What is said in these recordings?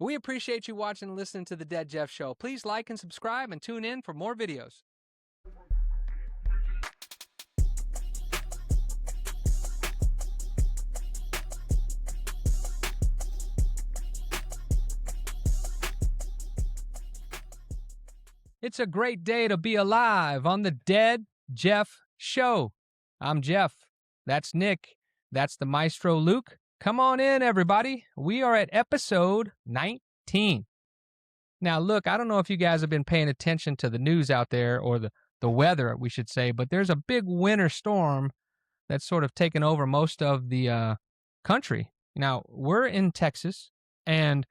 We appreciate you watching and listening to The Dead Jeff Show. Please like and subscribe and tune in for more videos. It's a great day to be alive on The Dead Jeff Show. I'm Jeff. That's Nick. That's the Maestro Luke. Come on in, everybody. We are at episode 19. Now, look, I don't know if you guys have been paying attention to the news out there, or the weather, we should say, but there's a big winter storm that's sort of taken over most of the country. Now, we're in Texas, and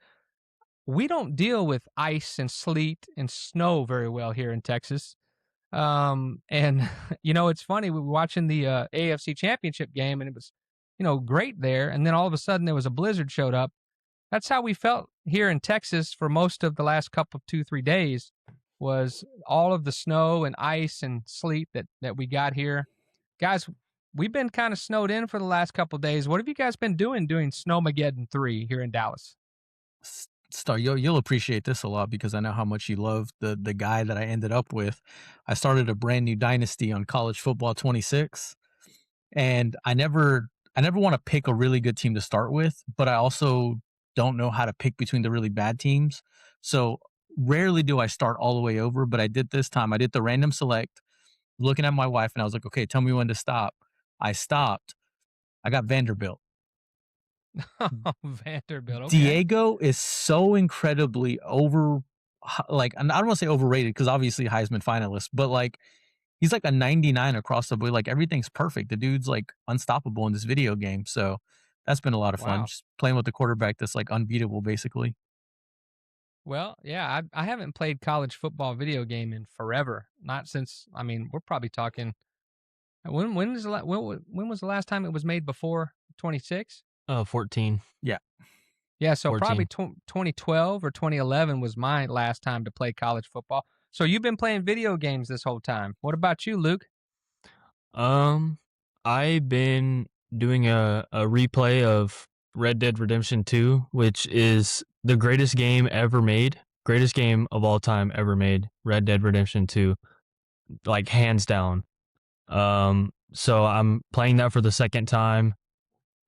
we don't deal with ice and sleet and snow very well here in Texas. And, it's funny. We were watching the AFC championship game, and it was, great there. And then all of a sudden there was a blizzard showed up. That's how we felt here in Texas for most of the last couple of 2-3 days, was all of the snow and ice and sleet that we got here. Guys, we've been kind of snowed in for the last couple of days. What have you guys been doing Snowmageddon 3 here in Dallas? Star, you'll appreciate this a lot because I know how much you love the guy that I ended up with. I started a brand new dynasty on College Football 26, and I never want to pick a really good team to start with, but I also don't know how to pick between the really bad teams. So rarely do I start all the way over, but I did this time. I did the random select, looking at my wife, and I was like, okay, tell me when to stop. I stopped. I got Vanderbilt. Vanderbilt. Okay. Diego is so incredibly I don't want to say overrated because obviously Heisman finalist, but he's like a 99 across the board. Like everything's perfect. The dude's like unstoppable in this video game. So that's been a lot of fun. Wow. Just playing with the quarterback that's like unbeatable, basically. Well, yeah, I haven't played college football video game in forever. Not since, we're probably talking. When was the last time it was made before 26? 14. Yeah. Yeah, so 14. probably 2012 or 2011 was my last time to play college football. So you've been playing video games this whole time. What about you, Luke? I've been doing a replay of Red Dead Redemption 2, which is the greatest game ever made. Greatest game of all time ever made. Red Dead Redemption 2. Like hands down. So I'm playing that for the second time.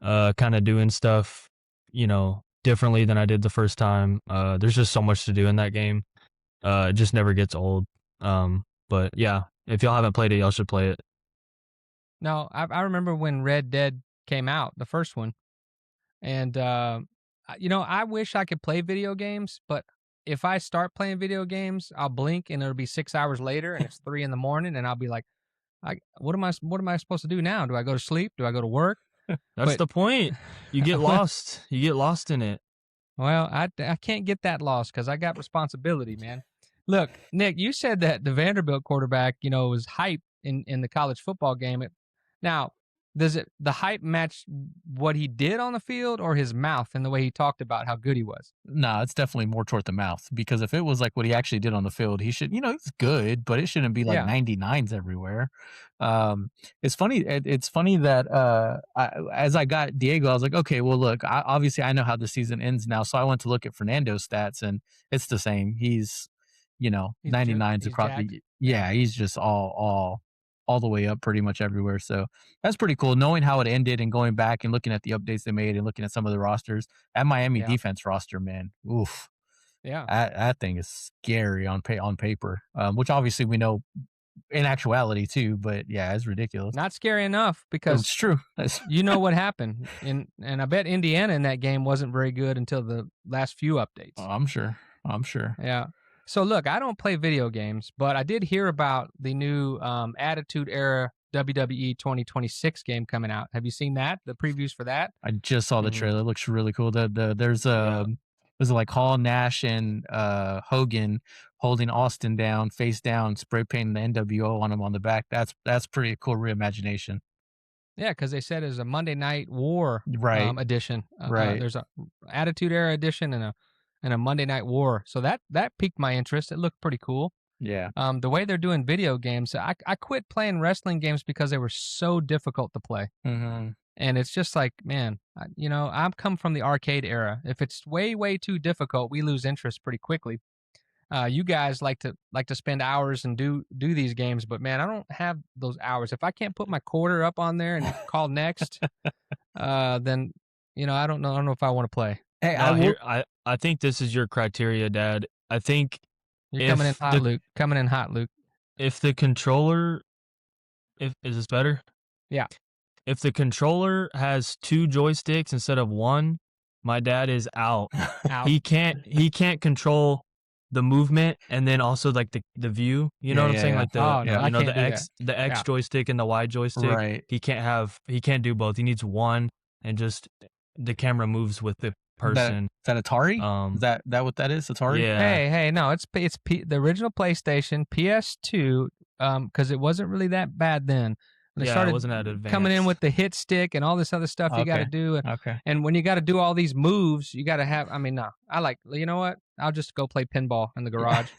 Kind of doing stuff, differently than I did the first time. There's just so much to do in that game. It just never gets old. But yeah, if y'all haven't played it, y'all should play it. No, I remember when Red Dead came out, the first one. And, I wish I could play video games, but if I start playing video games, I'll blink and it'll be 6 hours later and it's 3 a.m. and I'll be like, what am I supposed to do now? Do I go to sleep? Do I go to work? That's the point. You get lost. You get lost in it. Well, I can't get that lost because I got responsibility, man. Look, Nick, you said that the Vanderbilt quarterback, was hype in the college football game. Now, does the hype match what he did on the field or his mouth and the way he talked about how good he was? No, it's definitely more toward the mouth because if it was like what he actually did on the field, he should, he's good, but it shouldn't be like 99s everywhere. It's funny. It's funny that as I got Diego, I was like, okay, well, look, obviously I know how the season ends now. So I went to look at Fernando's stats and it's the same. He's 99s across. He's just all the way up pretty much everywhere. So that's pretty cool. Knowing how it ended and going back and looking at the updates they made and looking at some of the rosters. That Miami defense roster, man. Oof. Yeah. That thing is scary on paper, which obviously we know in actuality too, but yeah, it's ridiculous. Not scary enough because it's true. You know what happened. And I bet Indiana in that game wasn't very good until the last few updates. Oh, I'm sure. Yeah. So, look, I don't play video games, but I did hear about the new Attitude Era WWE 2026 game coming out. Have you seen that? The previews for that? I just saw the trailer. It looks really cool. There's like Hall, Nash, and Hogan holding Austin down, face down, spray painting the NWO on him on the back. That's pretty cool reimagination. Yeah, because they said it's a Monday Night War edition. Right. There's a Attitude Era edition and a Monday Night War. So that piqued my interest. It looked pretty cool. Yeah. The way they're doing video games, I quit playing wrestling games because they were so difficult to play. Mm-hmm. And it's just like, man, I'm come from the arcade era. If it's way, way too difficult, we lose interest pretty quickly. You guys like to spend hours and do these games, but man, I don't have those hours. If I can't put my quarter up on there and call next, then I don't know if I want to play. Hey, I think this is your criteria, Dad. I think you're coming in hot, Luke. Coming in hot, Luke. If the controller, is this better? Yeah. If the controller has 2 joysticks instead of 1, my dad is out. He can't control the movement and then also like the view. You know what I'm saying? Like the X joystick and the Y joystick. Right. He can't do both. He needs one, and just the camera moves with the person. Is that Atari? Is that what that is? Atari? Yeah. Hey, no, it's the original PlayStation, PS2, because it wasn't really that bad then. They started it wasn't that advanced. Coming in with the hit stick and all this other stuff you got to do. And when you got to do all these moves, you got to have. I mean, no, you know what? I'll just go play pinball in the garage.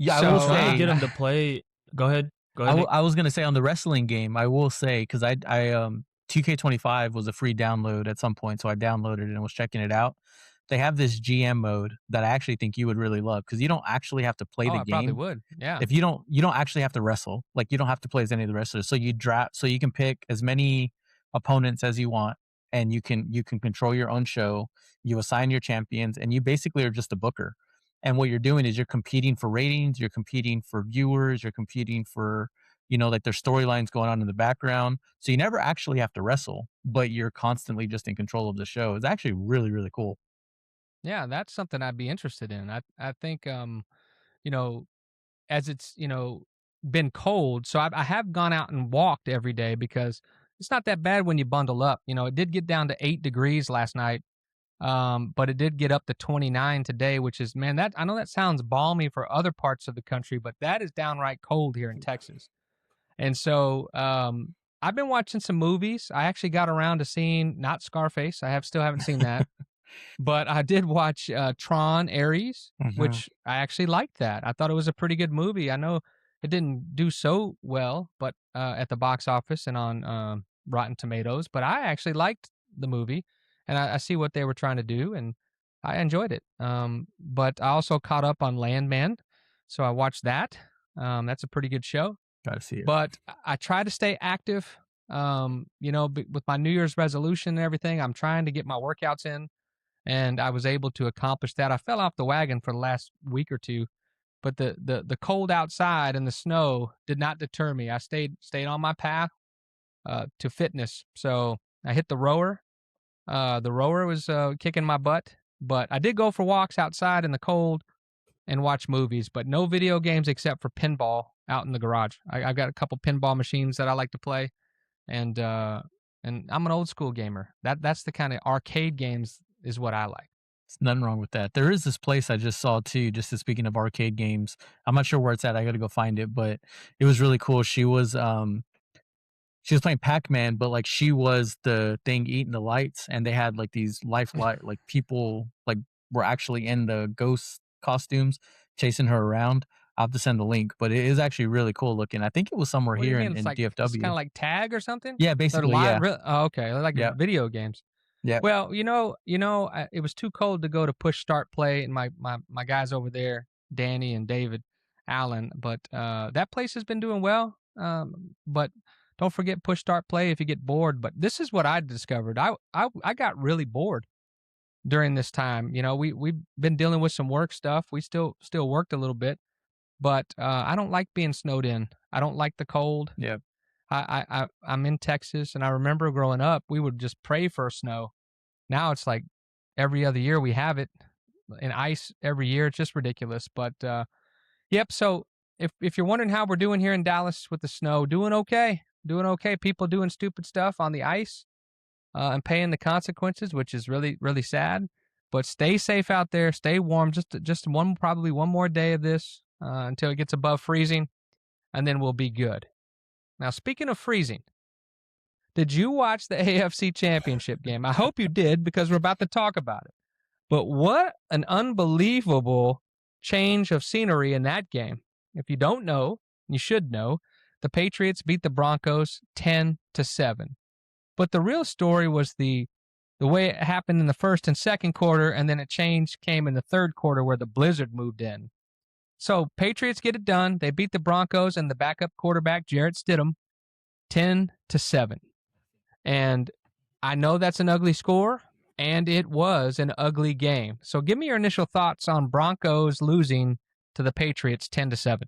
I will say, get him to play. Go ahead. I was gonna say on the wrestling game, I will say, because I 2K25 was a free download at some point, so I downloaded it and was checking it out. They have this GM mode that I actually think you would really love, because you don't actually have to play the game. I probably would. Yeah. If you don't actually have to wrestle. Like, you don't have to play as any of the wrestlers. So you can pick as many opponents as you want, and you can control your own show. You assign your champions, and you basically are just a booker. And what you're doing is you're competing for ratings, you're competing for viewers, you're competing for, like there's storylines going on in the background. So you never actually have to wrestle, but you're constantly just in control of the show. It's actually really, really cool. Yeah, that's something I'd be interested in. I think, as it's, been cold, so I have gone out and walked every day, because it's not that bad when you bundle up. It did get down to 8 degrees last night, but it did get up to 29 today, which is, man, I know that sounds balmy for other parts of the country, but that is downright cold here in Texas. And so I've been watching some movies. I actually got around to seeing, not Scarface. Still haven't seen that. But I did watch Tron Ares, which I actually liked that. I thought it was a pretty good movie. I know it didn't do so well, but at the box office and on Rotten Tomatoes, but I actually liked the movie, and I see what they were trying to do, and I enjoyed it. But I also caught up on Landman, so I watched that. That's a pretty good show. Gotta see it. But I try to stay active. With my New Year's resolution and everything, I'm trying to get my workouts in. And I was able to accomplish that. I fell off the wagon for the last week or two, but the cold outside and the snow did not deter me. I stayed on my path to fitness. So I hit the rower. The rower was kicking my butt, but I did go for walks outside in the cold and watch movies, but no video games except for pinball out in the garage. I've got a couple pinball machines that I like to play, and I'm an old school gamer. That's the kind of arcade games is what I like. There's nothing wrong with that. There is this place I just saw too, just speaking of arcade games. I'm not sure where it's at. I got to go find it, but it was really cool. She was playing Pac-Man, but like she was the thing eating the lights, and they had like these lifelike, like people like were actually in the ghost costumes chasing her around. I'll have to send the link, but it is actually really cool looking. I think it was somewhere here in DFW. It's kind of like tag or something? Yeah, basically, yeah. Okay, like video games. Yeah. Well, it was too cold to go to push start play, and my guys over there, Danny and David Allen, but that place has been doing well. But don't forget push start play if you get bored. But this is what I discovered. I got really bored during this time. We've been dealing with some work stuff. We still worked a little bit, but I don't like being snowed in. I don't like the cold. Yeah. I'm in Texas, and I remember growing up, we would just pray for snow. Now it's like every other year we have it, and ice every year. It's just ridiculous. But yep. So if you're wondering how we're doing here in Dallas with the snow, doing okay. People doing stupid stuff on the ice and paying the consequences, which is really, really sad. But stay safe out there. Stay warm. Just probably one more day of this until it gets above freezing, and then we'll be good. Now, speaking of freezing, did you watch the AFC Championship game? I hope you did, because we're about to talk about it. But what an unbelievable change of scenery in that game. If you don't know, you should know, the Patriots beat the Broncos 10-7. But the real story was the way it happened in the first and second quarter, and then came in the third quarter where the blizzard moved in. So Patriots get it done. They beat the Broncos and the backup quarterback, Jarrett Stidham, 10-7. And I know that's an ugly score, and it was an ugly game. So give me your initial thoughts on Broncos losing to the Patriots 10-7.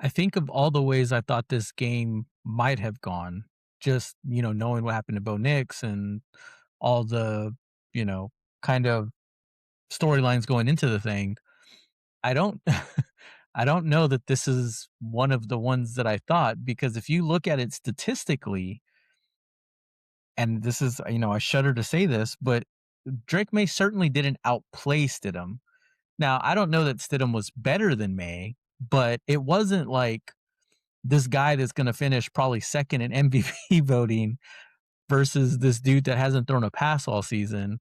I think of all the ways I thought this game might have gone, just, knowing what happened to Bo Nix and all the, kind of storylines going into the thing. I don't I don't know that this is one of the ones that I thought, because if you look at it statistically, and this is, I shudder to say this, but Drake May certainly didn't outplay Stidham. Now, I don't know that Stidham was better than May, but it wasn't like this guy that's going to finish probably second in MVP voting versus this dude that hasn't thrown a pass all season.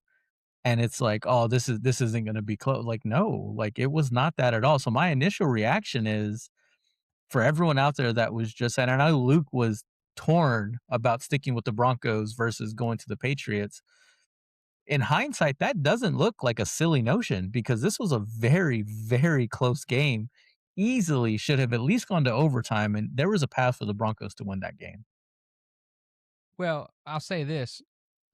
And it's like, oh, this isn't going to be close. Like, no, like it was not that at all. So my initial reaction is, for everyone out there that was just, and I know Luke was torn about sticking with the Broncos versus going to the Patriots. In hindsight, that doesn't look like a silly notion, because this was a very, very close game. Easily should have at least gone to overtime, and there was a path for the Broncos to win that game. Well, I'll say this.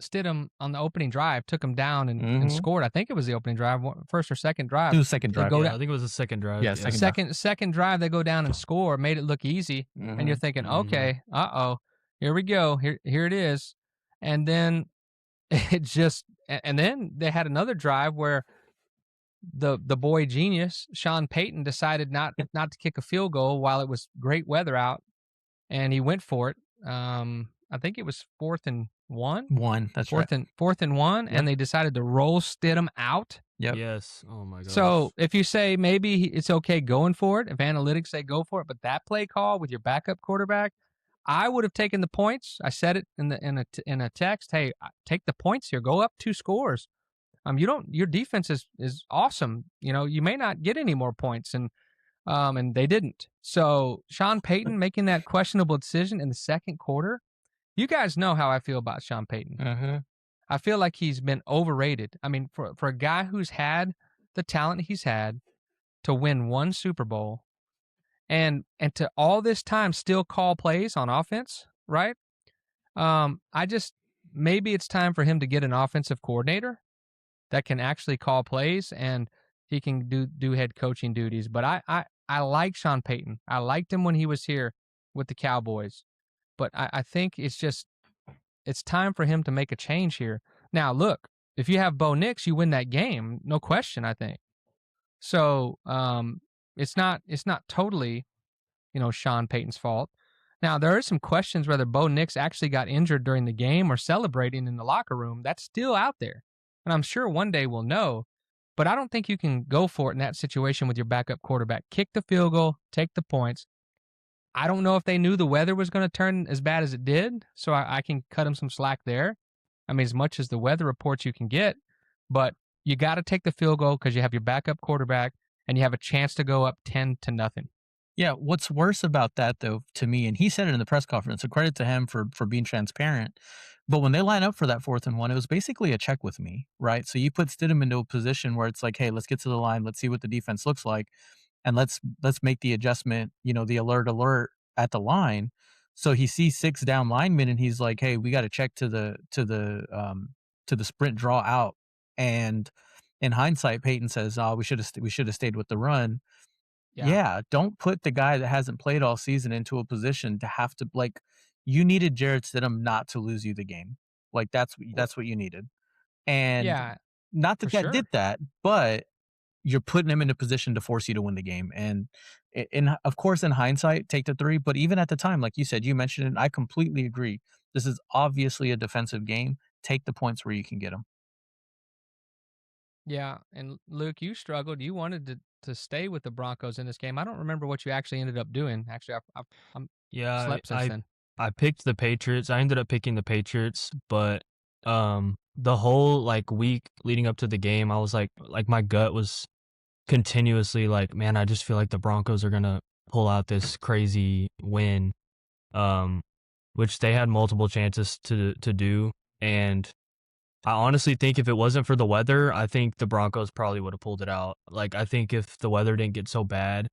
Stidham on the opening drive took him down and scored. I think it was the opening drive, first or second drive. It was second drive. I think it was the second drive. Yeah, second drive, they go down and score, made it look easy. And you're thinking, okay, here we go. Here it is. And then it just, and then they had another drive where the boy genius, Sean Payton, decided not to kick a field goal while it was great weather out, and he went for it. I think it was 4th and 1. That's fourth right. Fourth and 1, Yep. and they decided to roll Stidham out. Yep. Yes. Oh my god. So if you say maybe it's okay going for it, if analytics say go for it, but that play call with your backup quarterback, I would have taken the points. I said it in a text. Hey, take the points here. Go up 2 scores. Your defense is awesome. You may not get any more points, and they didn't. So Sean Payton making that questionable decision in the second quarter. You guys know how I feel about Sean Payton. I feel like he's been overrated. I mean, for a guy who's had the talent he's had to win 1 Super Bowl, and to all this time still call plays on offense, right? Maybe it's time for him to get an offensive coordinator that can actually call plays, and he can do head coaching duties. But I like Sean Payton. I liked him when he was here with the Cowboys. But I think it's time for him to make a change here. Now, look, if you have Bo Nix, you win that game, no question, I think. So it's not totally, Sean Payton's fault. Now, there are some questions whether Bo Nix actually got injured during the game or celebrating in the locker room. That's still out there. And I'm sure one day we'll know. But I don't think you can go for it in that situation with your backup quarterback. Kick the field goal, take the points. I don't know if they knew the weather was going to turn as bad as it did, so I can cut them some slack there. I mean, as much as the weather reports you can get, but you got to take the field goal because you have your backup quarterback and you have a chance to go up 10-0. Yeah, what's worse about that, though, to me, and he said it in the press conference, so credit to him for being transparent, but when they line up for that 4th and 1, it was basically a check with me, right? So you put Stidham into a position where it's like, hey, let's get to the line, let's see what the defense looks like, and let's make the adjustment, the alert at the line. So he sees 6 down linemen, and he's like, hey, we got to check to the sprint draw out. And in hindsight, Peyton says, oh, we should have stayed with the run. Yeah, don't put the guy that hasn't played all season into a position to have to, like, you needed Jarrett Stidham not to lose you the game. Like, that's what you needed. And not that did that, but you're putting him in a position to force you to win the game. And of course, in hindsight, take the 3. But even at the time, like you said, you mentioned it, I completely agree. This is obviously a defensive game. Take the points where you can get them. Yeah, and Luke, you struggled. You wanted to stay with the Broncos in this game. I don't remember what you actually ended up doing. Actually, I'm slept since then. I picked the Patriots. I ended up picking the Patriots, but the whole week leading up to the game, I was like my gut was continuously like, man, I just feel like the Broncos are gonna pull out this crazy win. which they had multiple chances to do. And I honestly think if it wasn't for the weather, I think the Broncos probably would have pulled it out. Like, I think if the weather didn't get so bad,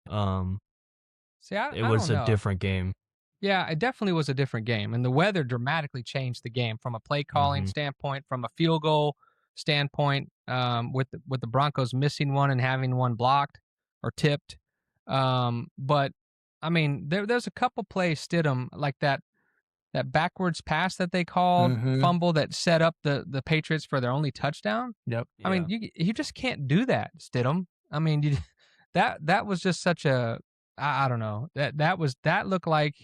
See, it I was don't a know. different game. Yeah, it definitely was a different game, and the weather dramatically changed the game from a play calling standpoint, from a field goal standpoint, with the Broncos missing one and having one blocked or tipped. But I mean, there's a couple plays Stidham like that backwards pass that they called fumble that set up the Patriots for their only touchdown. Yep. I mean, you just can't do that, Stidham. I mean, that was just such a I don't know that looked like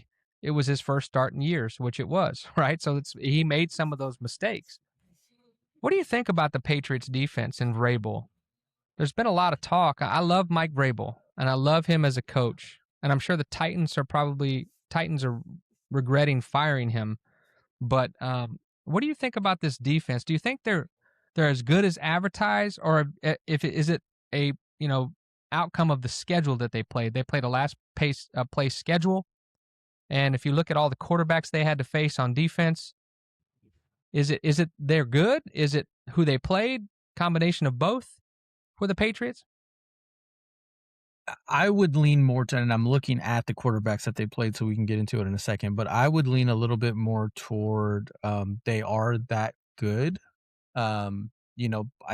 it was his first start in years, which it was, right? So he made some of those mistakes. What do you think about the Patriots defense and Vrabel? There's been a lot of talk. I love Mike Vrabel, and I love him as a coach. And I'm sure the Titans are regretting firing him. But what do you think about this defense? Do you think they're as good as advertised, or is it a outcome of the schedule that they played? They played a last place schedule. And if you look at all the quarterbacks they had to face on defense, is it they're good? Is it who they played? Combination of both for the Patriots? I would lean more to, and I'm looking at the quarterbacks that they played, so we can get into it in a second, but I would lean a little bit more toward they are that good. I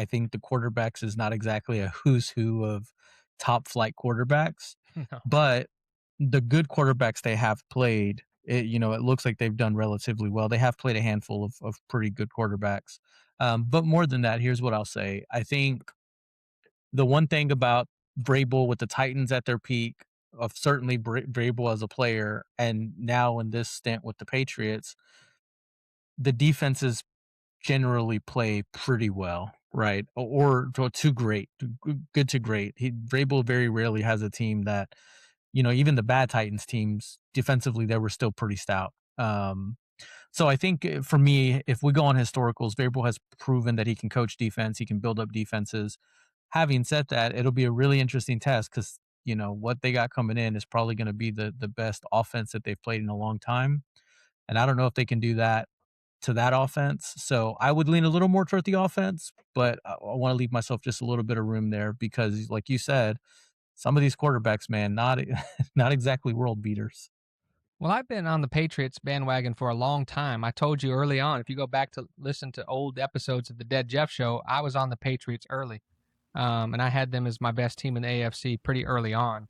think the quarterbacks is not exactly a who's who of top flight quarterbacks, No. but the good quarterbacks they have played, it looks like they've done relatively well. They have played a handful of pretty good quarterbacks. But more than that, here's what I'll say. I think the one thing about Vrabel with the Titans at their peak, of certainly Vrabel as a player, and now in this stint with the Patriots, the defenses generally play pretty well, right? Or too great, good to great. Vrabel very rarely has a team that, even the bad Titans teams defensively, they were still pretty stout. So I think for me, if we go on historicals, Vrabel has proven that he can coach defense, he can build up defenses. Having said that, it'll be a really interesting test because what they got coming in is probably going to be the best offense that they've played in a long time, and I don't know if they can do that to that offense. So I would lean a little more toward the offense, but I want to leave myself just a little bit of room there because, like you said, some of these quarterbacks, man, not not exactly world beaters. Well, I've been on the Patriots bandwagon for a long time. I told you early on, if you go back to listen to old episodes of the Dead Jeff Show, I was on the Patriots early. And I had them as my best team in the AFC pretty early on.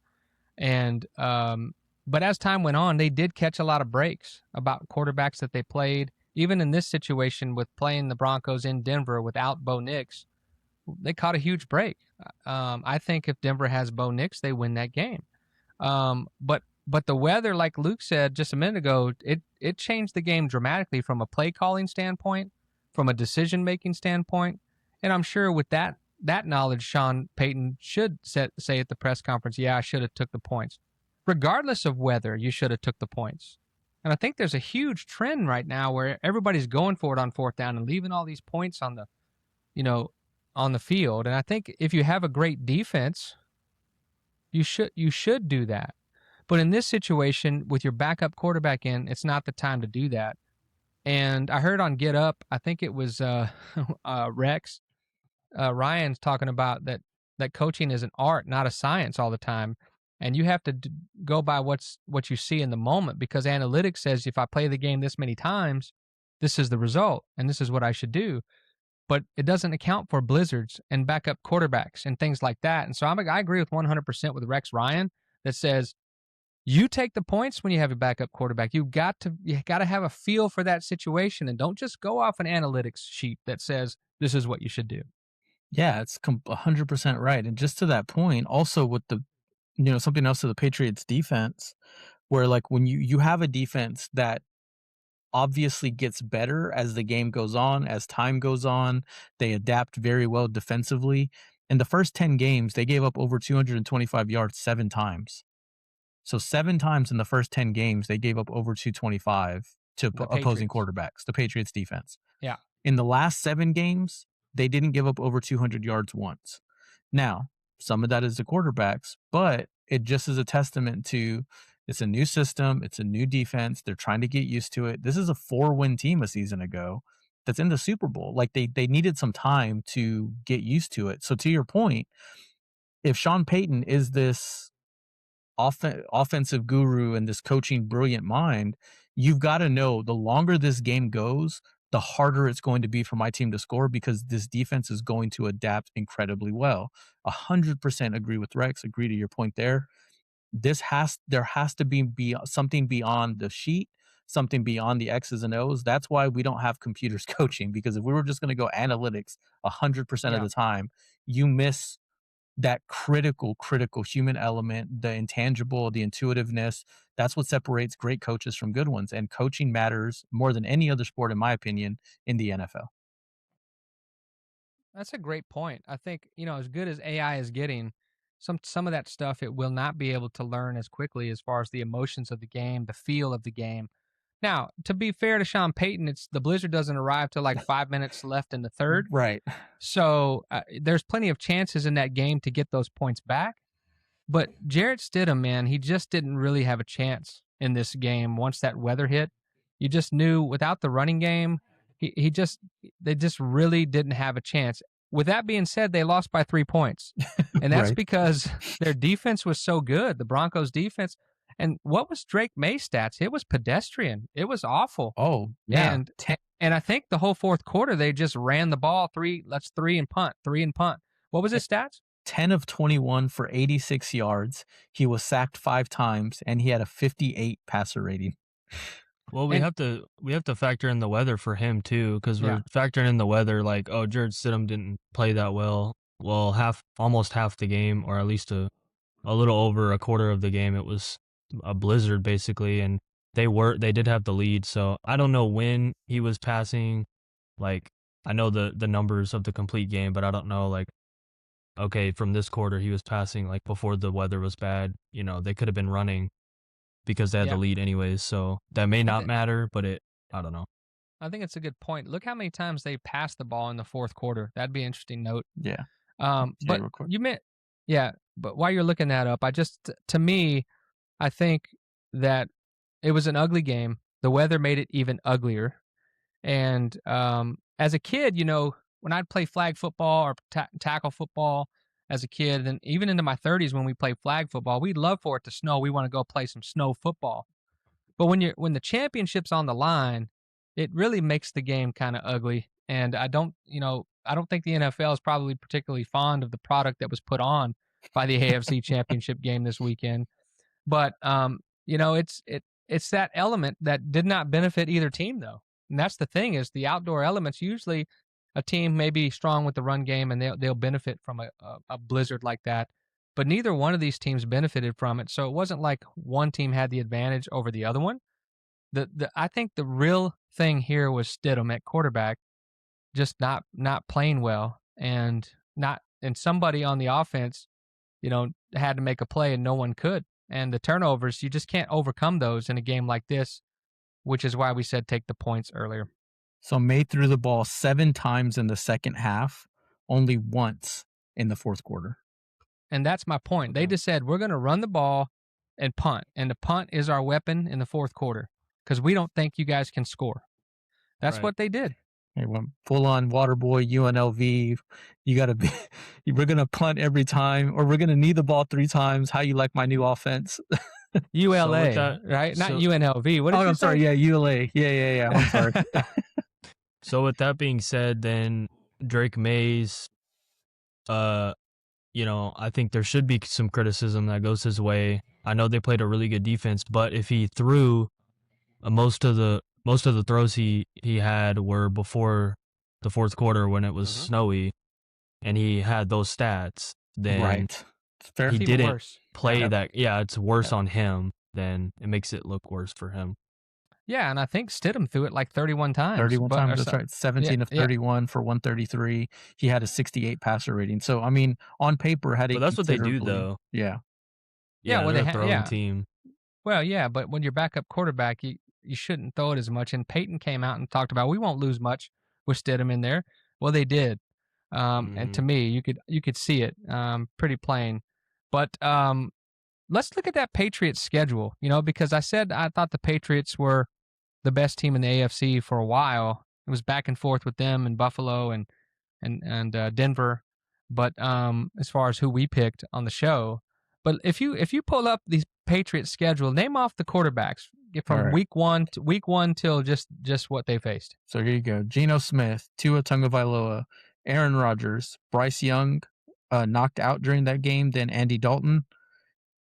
And but as time went on, they did catch a lot of breaks about quarterbacks that they played. Even in this situation with playing the Broncos in Denver without Bo Nix, they caught a huge break. I think if Denver has Bo Nix, they win that game. But the weather, like Luke said just a minute ago, it changed the game dramatically from a play calling standpoint, from a decision making standpoint, and I'm sure with that knowledge, Sean Payton should say at the press conference, "Yeah, I should have took the points, regardless of whether you should have took the points." And I think there's a huge trend right now where everybody's going for it on fourth down and leaving all these points on the field. And I think if you have a great defense, you should do that. But in this situation, with your backup quarterback in, it's not the time to do that. And I heard on Get Up, I think it was Rex Ryan's talking about that coaching is an art, not a science all the time. And you have to go by what you see in the moment, because analytics says if I play the game this many times, this is the result, and this is what I should do. But it doesn't account for blizzards and backup quarterbacks and things like that. And so I agree with 100% with Rex Ryan that says, you take the points when you have a backup quarterback. You got to have a feel for that situation, and don't just go off an analytics sheet that says this is what you should do. Yeah, it's 100% right. And just to that point, also with the, something else to the Patriots defense, where like when you have a defense that obviously gets better as the game goes on, as time goes on, they adapt very well defensively. In the first 10 games, they gave up over 225 yards 7 times. So 7 times in the first 10 games, they gave up over 225 to opposing quarterbacks, the Patriots defense. Yeah. In the last 7 games, they didn't give up over 200 yards once. Now, some of that is the quarterbacks, but it just is a testament to, It's a new system. It's a new defense. They're trying to get used to it. This is a 4-win team a season ago that's in the Super Bowl. Like they needed some time to get used to it. So to your point, if Sean Payton is this offensive guru and this coaching brilliant mind, you've got to know the longer this game goes, the harder it's going to be for my team to score because this defense is going to adapt incredibly well. 100% agree with Rex. Agree to your point there. There has to be something beyond the sheet, something beyond the X's and O's. That's why we don't have computers coaching, because if we were just going to go analytics 100% of the time, you miss that critical human element, the intangible, the intuitiveness. That's what separates great coaches from good ones. And coaching matters more than any other sport, in my opinion, in the NFL. That's a great point. I think, as good as AI is getting, some of that stuff it will not be able to learn as quickly as far as the emotions of the game, the feel of the game. Now, to be fair to Sean Payton, it's the blizzard doesn't arrive till like 5 minutes left in the third. Right. So there's plenty of chances in that game to get those points back. But Jarrett Stidham, man, he just didn't really have a chance in this game once that weather hit. You just knew without the running game, they just really didn't have a chance. With that being said, they lost by 3 points. And that's Right. because their defense was so good, the Broncos defense. And what was Drake May's stats? It was pedestrian. It was awful. Oh, yeah. And I think the whole fourth quarter, they just ran the ball let's three and punt. What was his stats? 10 of 21 for 86 yards. He was sacked 5 times, and he had a 58 passer rating. Well, we have to factor in the weather for him too, because we're factoring in the weather. Like, oh, Jarrett Stidham didn't play that well. Well, almost half the game, or at least a little over a quarter of the game, it was a blizzard basically, and they did have the lead. So I don't know when he was passing. Like, I know the numbers of the complete game, but I don't know, like, okay, from this quarter he was passing like before the weather was bad. They could have been running because they had the lead anyways. So that may not matter, but I don't know. I think it's a good point. Look how many times they passed the ball in the fourth quarter. That'd be an interesting note. Yeah. But but while you're looking that up, to me, I think that it was an ugly game. The weather made it even uglier. And as a kid, when I'd play flag football or tackle football as a kid, and even into my 30s when we played flag football, we'd love for it to snow. We want to go play some snow football. But when the championship's on the line, it really makes the game kind of ugly. And I don't think the NFL is probably particularly fond of the product that was put on by the AFC Championship game this weekend. But it's that element that did not benefit either team, though. And that's the thing, is the outdoor elements. Usually a team may be strong with the run game and they'll benefit from a blizzard like that. But neither one of these teams benefited from it. So it wasn't like one team had the advantage over the other one. I think the real thing here was Stidham at quarterback just not playing well, and somebody on the offense, had to make a play and no one could. And the turnovers, you just can't overcome those in a game like this, which is why we said take the points earlier. So May threw the ball 7 times in the second half, only once in the fourth quarter. And that's my point. They just said, we're going to run the ball and punt. And the punt is our weapon in the fourth quarter because we don't think you guys can score. That's what they did. They went full on water boy, UNLV. You got to be, we're going to punt every time, or we're going to knee the ball 3 times. How you like my new offense? ULA, right? Not UNLV. What did you I'm say? sorry. Yeah, ULA. Yeah. I'm sorry. So with that being said, then Drake May's, I think there should be some criticism that goes his way. I know they played a really good defense, but if he threw most of the throws he had were before the fourth quarter when it was snowy, and he had those stats, then Fair. he didn't play that. Yeah, it's worse on him. Then it makes it look worse for him. Yeah, and I think Stidham threw it like 31 times. 31 times, that's right. 17 of 31 for 133. He had a 68 passer rating. So, I mean, on paper, had a that's what they do, though. Yeah. Yeah, well, they're a throwing team. Well, yeah, but when you're backup quarterback, you shouldn't throw it as much. And Peyton came out and talked about, we won't lose much with Stidham in there. Well, they did. And to me, you could see it pretty plain. But let's look at that Patriots schedule, because I said I thought the Patriots were the best team in the AFC for a while. It was back and forth with them and Buffalo and Denver, but as far as who we picked on the show, but if you pull up these Patriots schedule, name off the quarterbacks from week one till just what they faced. So here you go: Geno Smith, Tua Tagovailoa, Aaron Rodgers, Bryce Young, knocked out during that game. Then Andy Dalton,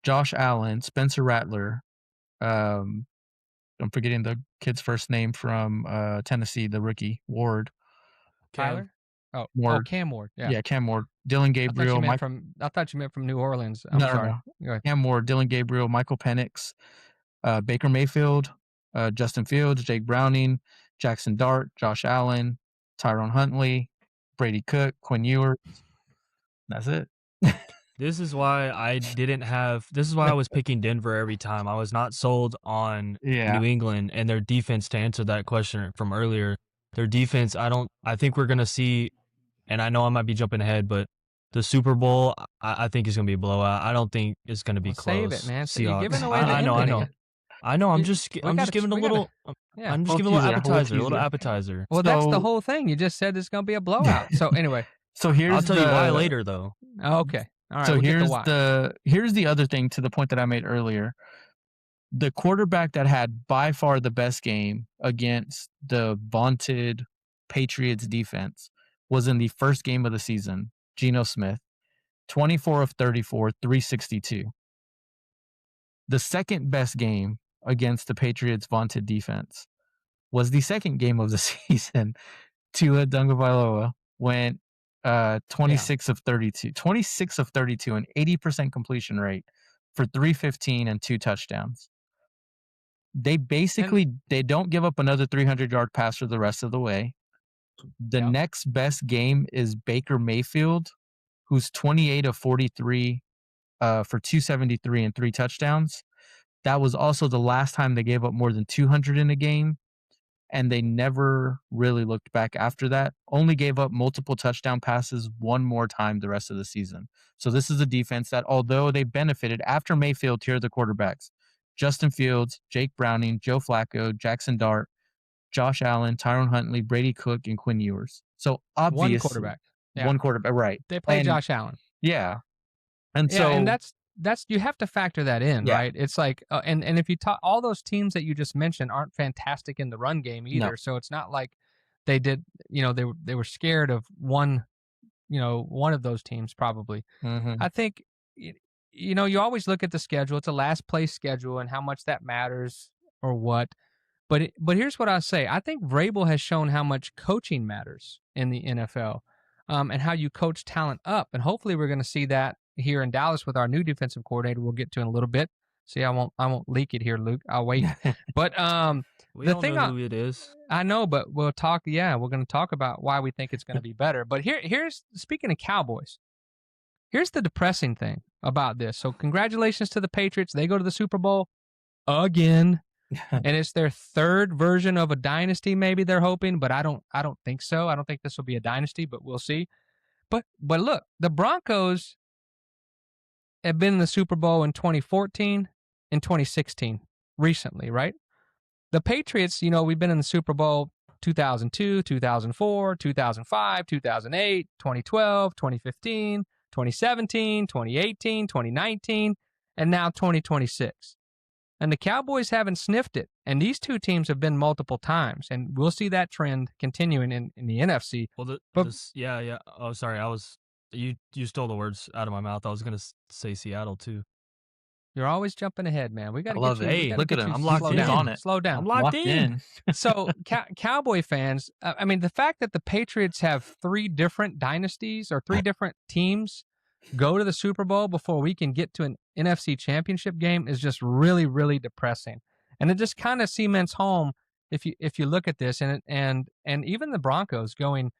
Josh Allen, Spencer Rattler. I'm forgetting the kid's first name from Tennessee, the rookie, Ward. Tyler? Ward. Cam Ward. Yeah, Cam Ward. Dylan Gabriel. I thought you meant from New Orleans. I'm sorry. No. Cam Ward, Dylan Gabriel, Michael Penix, Baker Mayfield, Justin Fields, Jake Browning, Jackson Dart, Josh Allen, Tyrone Huntley, Brady Cook, Quinn Ewers. That's it. This is why I was picking Denver every time. I was not sold on New England and their defense. To answer that question from earlier, their defense, I think we're going to see, and I know I might be jumping ahead, but the Super Bowl, I think is going to be a blowout. I don't think it's going to be close. Save it, man. So you're giving away I know. I'm just giving a little appetizer. Well, that's the whole thing. You just said it's going to be a blowout. So anyway. So I'll tell you why later, though. Okay. All right. So here's the other thing to the point that I made earlier. The quarterback that had by far the best game against the vaunted Patriots defense was in the first game of the season, Geno Smith, 24 of 34, 362. The second best game against the Patriots' vaunted defense was the second game of the season. Tua Tagovailoa went 26 of 32, an 80% completion rate for 315 and 2 touchdowns. They don't give up another 300-yard pass for the rest of the way. The next best game is Baker Mayfield, who's 28 of 43 for 273 and 3 touchdowns. That was also the last time they gave up more than 200 in a game, and they never really looked back after that. Only gave up multiple touchdown passes one more time the rest of the season. So this is a defense that, although they benefited after Mayfield, here are the quarterbacks: Justin Fields, Jake Browning, Joe Flacco, Jackson Dart, Josh Allen, Tyrone Huntley, Brady Cook, and Quinn Ewers. So obviously, one quarterback, right? They play Josh Allen. Yeah, and that's you have to factor that in, right? It's like, and if you talk, all those teams that you just mentioned aren't fantastic in the run game either. No. So it's not like they did, they were scared of one of those teams probably. Mm-hmm. I think, you always look at the schedule. It's a last place schedule and how much that matters or what. But here's what I say. I think Vrabel has shown how much coaching matters in the NFL, and how you coach talent up. And hopefully we're going to see that here in Dallas with our new defensive coordinator. We'll get to in a little bit. See, I won't leak it here, Luke. I'll wait. But we don't know who it is. I know, but we'll talk. Yeah, we're going to talk about why we think it's going to be better. But here's speaking of Cowboys. Here's the depressing thing about this. So congratulations to the Patriots. They go to the Super Bowl again. And it's their third version of a dynasty, maybe they're hoping, but I don't think so. I don't think this will be a dynasty, but we'll see. But look, the Broncos have been in the Super Bowl in 2014 and 2016 recently, right? The Patriots, we've been in the Super Bowl 2002, 2004, 2005, 2008, 2012, 2015, 2017, 2018, 2019, and now 2026. And the Cowboys haven't sniffed it. And these two teams have been multiple times. And we'll see that trend continuing in the NFC. Well, yeah. Oh, sorry. You stole the words out of my mouth. I was going to say Seattle, too. You're always jumping ahead, man. We got to love it. Hey, look at him. I'm locked in on it. Slow down. I'm locked in. So, Cowboy fans, the fact that the Patriots have 3 different dynasties or 3 different teams go to the Super Bowl before we can get to an NFC championship game is just really, really depressing. And it just kind of cements home if you look at this, and even the Broncos going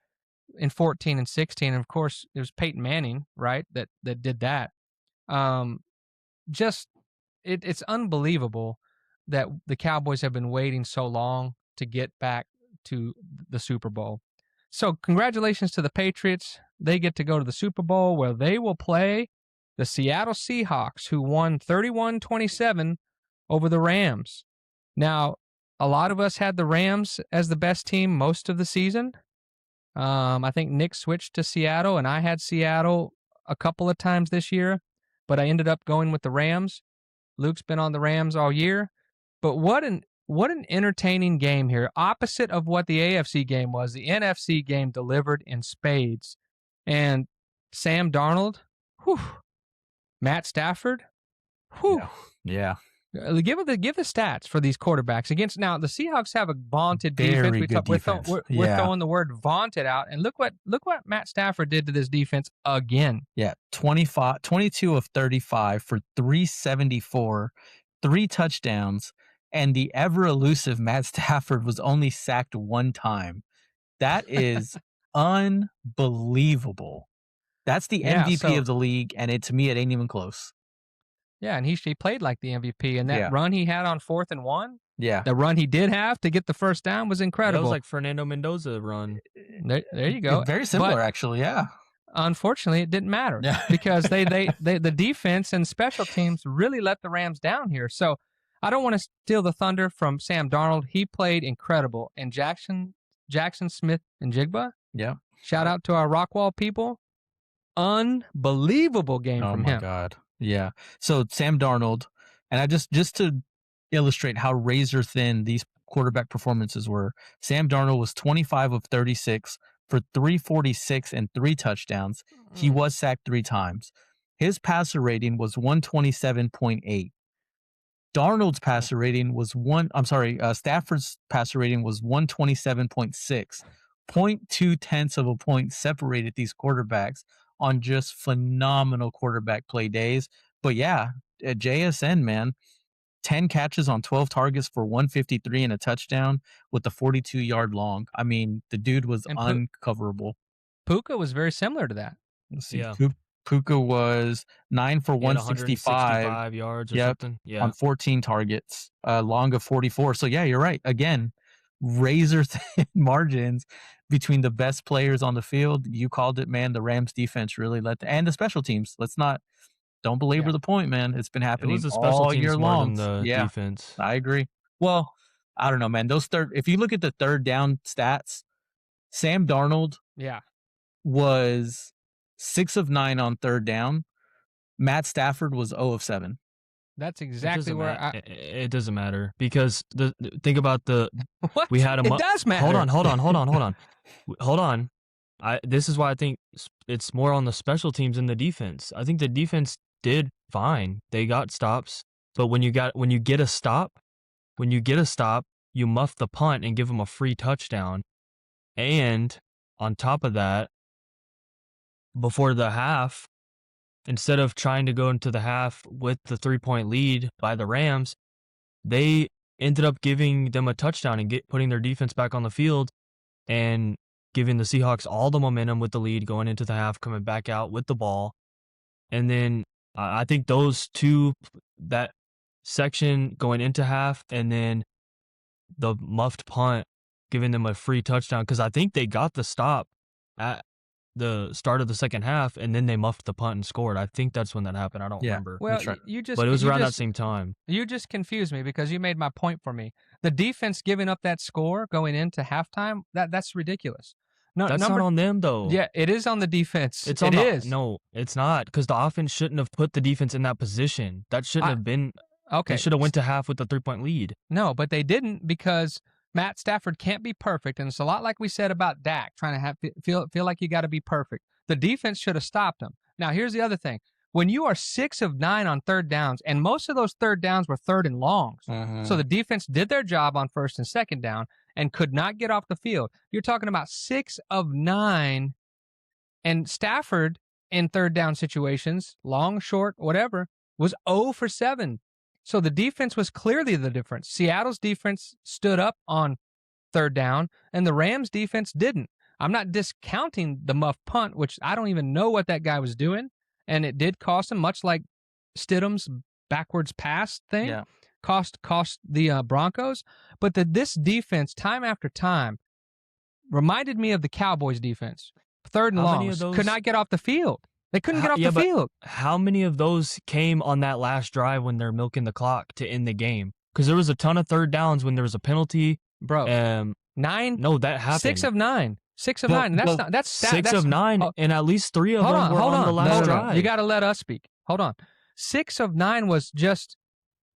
in 14 and 16, and of course it was Peyton Manning, right, that did that. It's unbelievable that the Cowboys have been waiting so long to get back to the Super Bowl. So congratulations to the Patriots. They get to go to the Super Bowl where they will play the Seattle Seahawks, who won 31-27 over the Rams. Now, a lot of us had the Rams as the best team most of the season. I think Nick switched to Seattle, and I had Seattle a couple of times this year, but I ended up going with the Rams. Luke's been on the Rams all year. But what an entertaining game here. Opposite of what the AFC game was, the NFC game delivered in spades. And Sam Darnold, whew, Matt Stafford, whew. Yeah. Give the stats for these quarterbacks against. Now the Seahawks have a vaunted defense. We're throwing the word vaunted out, and look what Matt Stafford did to this defense again. Yeah, 22 of 35 for 374, 3 touchdowns, and the ever elusive Matt Stafford was only sacked 1 time. That is unbelievable. That's the MVP of the league, and to me, it ain't even close. Yeah, and he played like the MVP, and that run he had on 4th and 1, the run he did have to get the first down was incredible. That was like Fernando Mendoza run. There you go. Very similar, actually, yeah. Unfortunately, it didn't matter because the defense and special teams really let the Rams down here. So I don't want to steal the thunder from Sam Darnold. He played incredible. And Jackson Smith and Jigba, shout out to our Rockwall people. Unbelievable game from him. Oh, my God. Yeah. So Sam Darnold, and I just to illustrate how razor thin these quarterback performances were, Sam Darnold was 25 of 36 for 346 and 3 touchdowns. He was sacked 3 times. His passer rating was 127.8. Darnold's passer rating was Stafford's passer rating was 127.6. 0.2 tenths of a point separated these quarterbacks on just phenomenal quarterback play days. But yeah, at JSN, man, 10 catches on 12 targets for 153 and a touchdown with the 42-yard long. I mean, the dude was uncoverable. Puka was very similar to that. Let's see. Yeah. Puka was 9 for 165 yards or something. Yeah. On 14 targets, long of 44. So yeah, you're right. Again, razor thin margins between the best players on the field. You called it, man. The Rams defense really and the special teams. Don't belabor the point, man. It's been happening all year long. Defense. I agree. Well, I don't know, man. If you look at the third down stats, Sam Darnold was 6 of 9 on third down. Matt Stafford was 0 of 7. That's exactly where it doesn't matter because think about what? We had it does matter. Hold on. This is why I think it's more on the special teams and the defense. I think the defense did fine. They got stops, but when you get a stop, you muff the punt and give them a free touchdown. And on top of that, before the half, instead of trying to go into the half with the 3-point lead by the Rams, they ended up giving them a touchdown and putting their defense back on the field and giving the Seahawks all the momentum with the lead going into the half, coming back out with the ball. And then I think those two, that section going into half and then the muffed punt, giving them a free touchdown, because I think they got the stop at the start of the second half, and then they muffed the punt and scored. I think that's when that happened. I don't remember. Well, but it was around that same time. You just confused me because you made my point for me. The defense giving up that score going into halftime, that's ridiculous. No, that's not on them, though. Yeah, it is on the defense. No, it's not, because the offense shouldn't have put the defense in that position. That shouldn't have been. Okay. They should have went to half with the 3-point lead. No, but they didn't because Matt Stafford can't be perfect, and it's a lot like we said about Dak, trying to feel like you got to be perfect. The defense should have stopped him. Now, here's the other thing. When you are 6 of 9 on third downs, and most of those third downs were third and longs, so the defense did their job on first and second down and could not get off the field. You're talking about 6 of 9, and Stafford in third down situations, long, short, whatever, was 0 for 7. So the defense was clearly the difference. Seattle's defense stood up on third down, and the Rams' defense didn't. I'm not discounting the muff punt, which I don't even know what that guy was doing, and it did cost him, much like Stidham's backwards pass thing, cost the Broncos. But this defense, time after time, reminded me of the Cowboys' defense. Third and longs, could not get off the field. They couldn't get off the field. How many of those came on that last drive when they're milking the clock to end the game? Because there was a ton of third downs when there was a penalty. Bro, 9? No, that happened. 6 of 9. 6 of 9. That's 6 of 9, and at least 3 of them were on the last drive. You got to let us speak. Hold on. 6 of 9 was just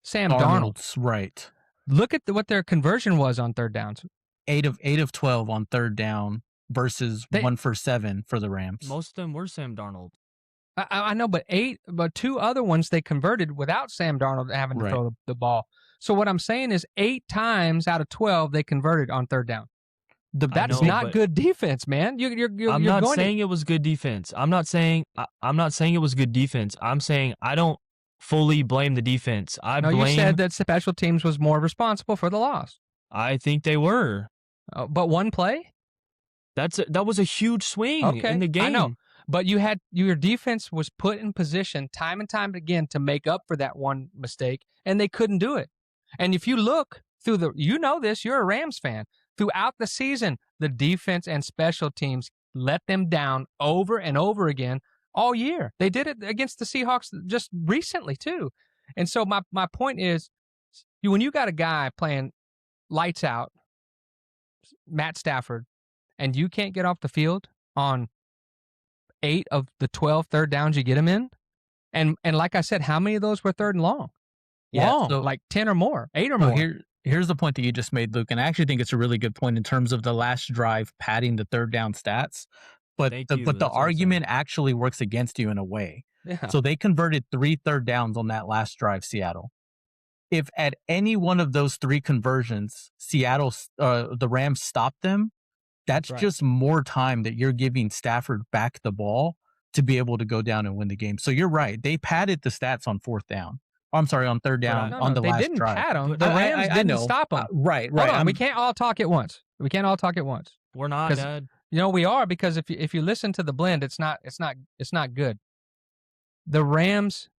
Sam Darnold. Right. Look at what their conversion was on third downs. 8 of 12 on third down versus 1 for 7 for the Rams. Most of them were Sam Darnold. I know, but 2 other ones they converted without Sam Darnold having to throw the ball. So what I'm saying is 8 times out of 12 they converted on third down. That's not good defense, man. I'm not saying it was good defense. I'm not saying it was good defense. I'm saying I don't fully blame the defense. You said that special teams was more responsible for the loss. I think they were. But one play? That was a huge swing in the game. I know. But your defense was put in position time and time again to make up for that one mistake, and they couldn't do it. And if you look through you're a Rams fan. Throughout the season, the defense and special teams let them down over and over again all year. They did it against the Seahawks just recently, too. And so my point is, when you got a guy playing lights out, Matt Stafford, and you can't get off the field on 8 of the 12 third downs you get him in, and like I said, how many of those were third and long? Like 10 or more, 8 or more. Here's the point that you just made, Luke, and I actually think it's a really good point in terms of the last drive padding the third down stats. But the argument actually works against you in a way. Yeah. So they converted 3 third downs on that last drive, Seattle. If at any one of those 3 conversions, the Rams stopped them, that's just more time that you're giving Stafford back the ball to be able to go down and win the game. So you're right. They padded the stats on fourth down. I'm sorry, on third down on the last drive. They didn't pad them. The Rams didn't stop them. Right. Hold on, we can't all talk at once. We're not, Dad. We are, because if you listen to the blend, it's not good. The Rams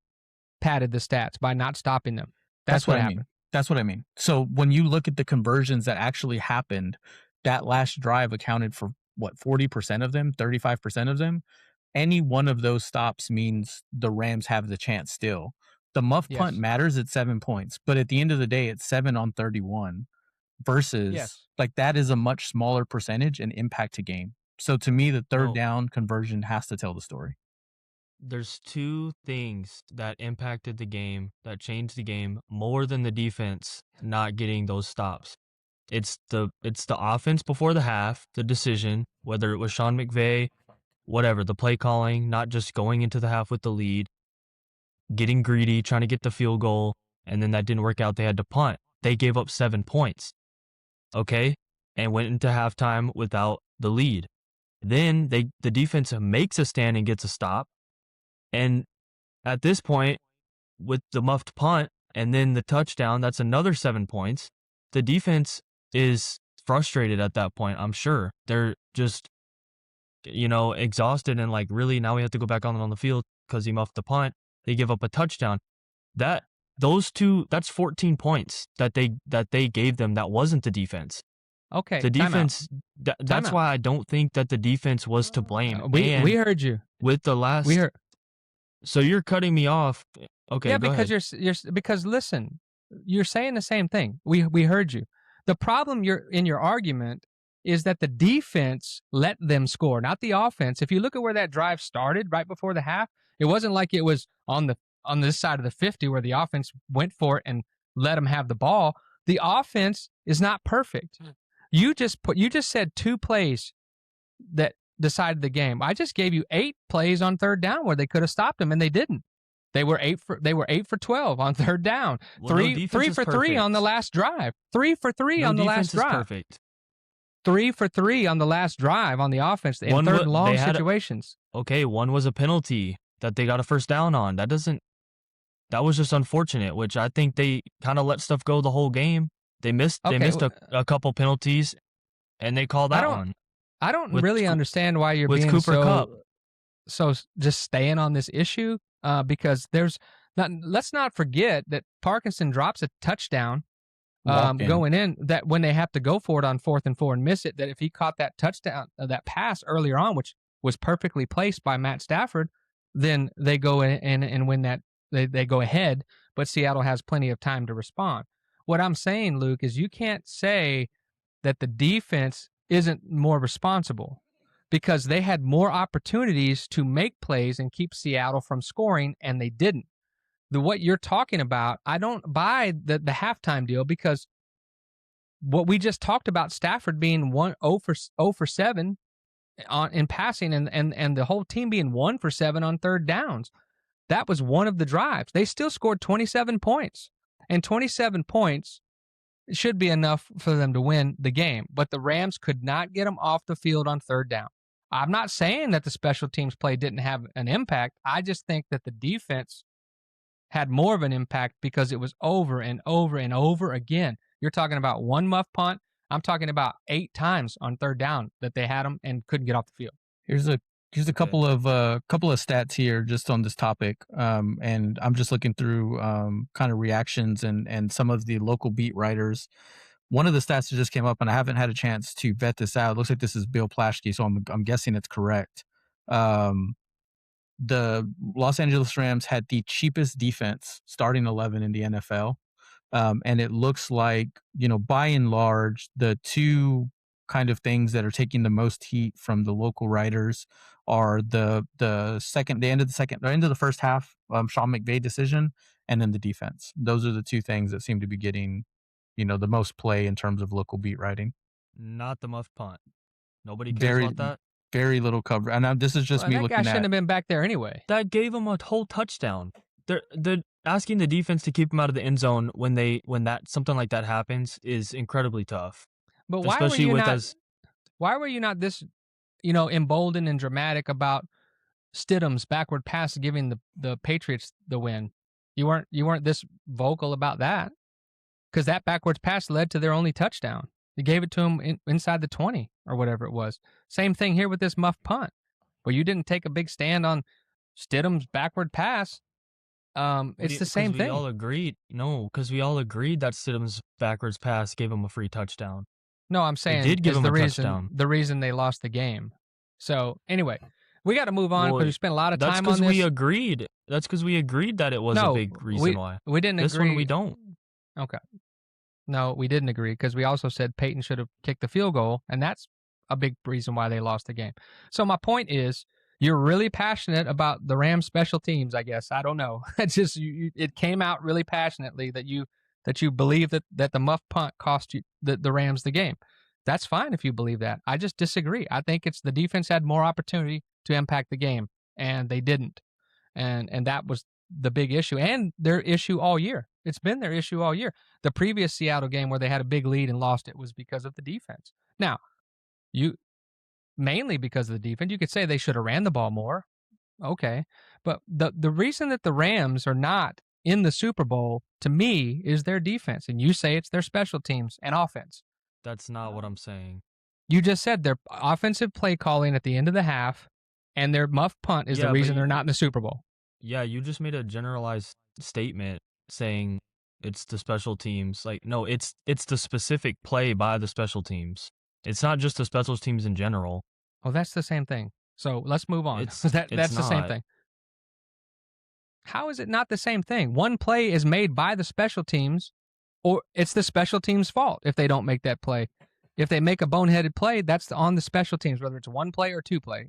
padded the stats by not stopping them. That's what happened. That's what I mean. So when you look at the conversions that actually happened, that last drive accounted for 40% of them, 35% of them. Any one of those stops means the Rams have the chance still. The muff punt matters at 7 points, but at the end of the day, it's 7 on 31 versus that is a much smaller percentage and impact to game. So to me, the third down conversion has to tell the story. There's 2 things that impacted the game, that changed the game more than the defense not getting those stops. It's the offense before the half, the decision, whether it was Sean McVay, whatever, the play calling, not just going into the half with the lead, getting greedy, trying to get the field goal, and then that didn't work out. They had to punt. They gave up 7 points, and went into halftime without the lead. Then the defense makes a stand and gets a stop. And at this point, with the muffed punt and then the touchdown, that's another 7 points. The defense is frustrated at that point, I'm sure. They're just, exhausted and really now we have to go back on the field because he muffed the punt. They give up a touchdown. Those 2, that's 14 points that they gave them. That wasn't the defense. Okay. The defense, that's why I don't think that the defense was to blame. We heard you. With the last. We heard. So you're cutting me off. Okay. Yeah, go because ahead. because listen, you're saying the same thing. We heard you. The problem in your argument is that the defense let them score, not the offense. If you look at where that drive started right before the half, it wasn't like it was on this side of the 50 where the offense went for it and let them have the ball. The offense is not perfect. You just said 2 plays that decided the game. I just gave you 8 plays on third down where they could have stopped them, and they didn't. They were 8 for 12 on third down. Well, 3 for 3 on the last drive. 3 for 3 on the last drive. Perfect. 3 for 3 on the last drive on the offense in third and long situations. One was a penalty that they got a first down on. That was just unfortunate, which I think they kind of let stuff go the whole game. They missed a couple penalties, and they called that one. I don't really understand why you're being Cooper Kupp. So just staying on this issue, because let's not forget that Parkinson drops a touchdown going in, that when they have to go for it on 4th and 4 and miss it, that if he caught that touchdown, that pass earlier on, which was perfectly placed by Matt Stafford, then they go in and win that. They go ahead, but Seattle has plenty of time to respond. What I'm saying, Luke, is you can't say that the defense isn't more responsible because they had more opportunities to make plays and keep Seattle from scoring, and they didn't. What you're talking about, I don't buy the halftime deal because what we just talked about, Stafford being 0 for 7 in passing and the whole team being 1 for 7 on third downs. That was one of the drives. They still scored 27 points, and 27 points should be enough for them to win the game. But the Rams could not get them off the field on third down. I'm not saying that the special teams play didn't have an impact. I just think that the defense had more of an impact because it was over and over and over again. You're talking about one muff punt. I'm talking about 8 times on third down that they had them and couldn't get off the field. Here's a couple of stats here just on this topic, and I'm just looking through kind of reactions and some of the local beat writers. One of the stats that just came up, and I haven't had a chance to vet this out. It looks like this is Bill Plaschke, so I'm guessing it's correct. The Los Angeles Rams had the cheapest defense starting 11 in the NFL. And it looks like, by and large, the two kind of things that are taking the most heat from the local writers are the end of the first half, Sean McVay decision, and then the defense. Those are the two things that seem to be getting, the most play in terms of local beat writing. Not the muff punt. Nobody cares about that. Very little cover. And this is just me looking at. That guy shouldn't have been back there anyway. That gave him a whole touchdown. They're asking the defense to keep him out of the end zone when something like that happens is incredibly tough. But why were you not this, emboldened and dramatic about Stidham's backward pass giving the Patriots the win? You weren't this vocal about that because that backwards pass led to their only touchdown. They gave it to him inside the 20 or whatever it was. Same thing here with this muff punt. Well, you didn't take a big stand on Stidham's backward pass. It's the same thing. We all agreed. No, because we all agreed that Stidham's backwards pass gave him a free touchdown. No, I'm saying it did give him a touchdown. The reason they lost the game. So anyway, we got to move on because we spent a lot of time on this. That's because we agreed. That's because we agreed that it was a big reason why. We didn't this agree. One we don't. Okay. No, we didn't agree because we also said Peyton should have kicked the field goal, and that's a big reason why they lost the game. So my point is, you're really passionate about the Rams special teams, I guess. I don't know. It's just it came out really passionately that you believe that the muff punt cost you the Rams the game. That's fine if you believe that. I just disagree. I think it's the defense had more opportunity to impact the game, and they didn't. And that was the big issue and their issue all year. It's been their issue all year. The previous Seattle game where they had a big lead and lost it was because of the defense. Now, mainly because of the defense. You could say they should have ran the ball more. Okay. But the reason that the Rams are not in the Super Bowl, to me, is their defense. And you say it's their special teams and offense. That's not what I'm saying. You just said their offensive play calling at the end of the half and their muff punt is the reason they're not in the Super Bowl. Yeah, you just made a generalized statement saying it's the special teams. Like, no, it's the specific play by the special teams. It's not just the special teams in general. Oh, that's the same thing. So let's move on. That's the same thing. How is it not the same thing? One play is made by the special teams, or it's the special teams' fault if they don't make that play. If they make a boneheaded play, that's on the special teams, whether it's one play or two play.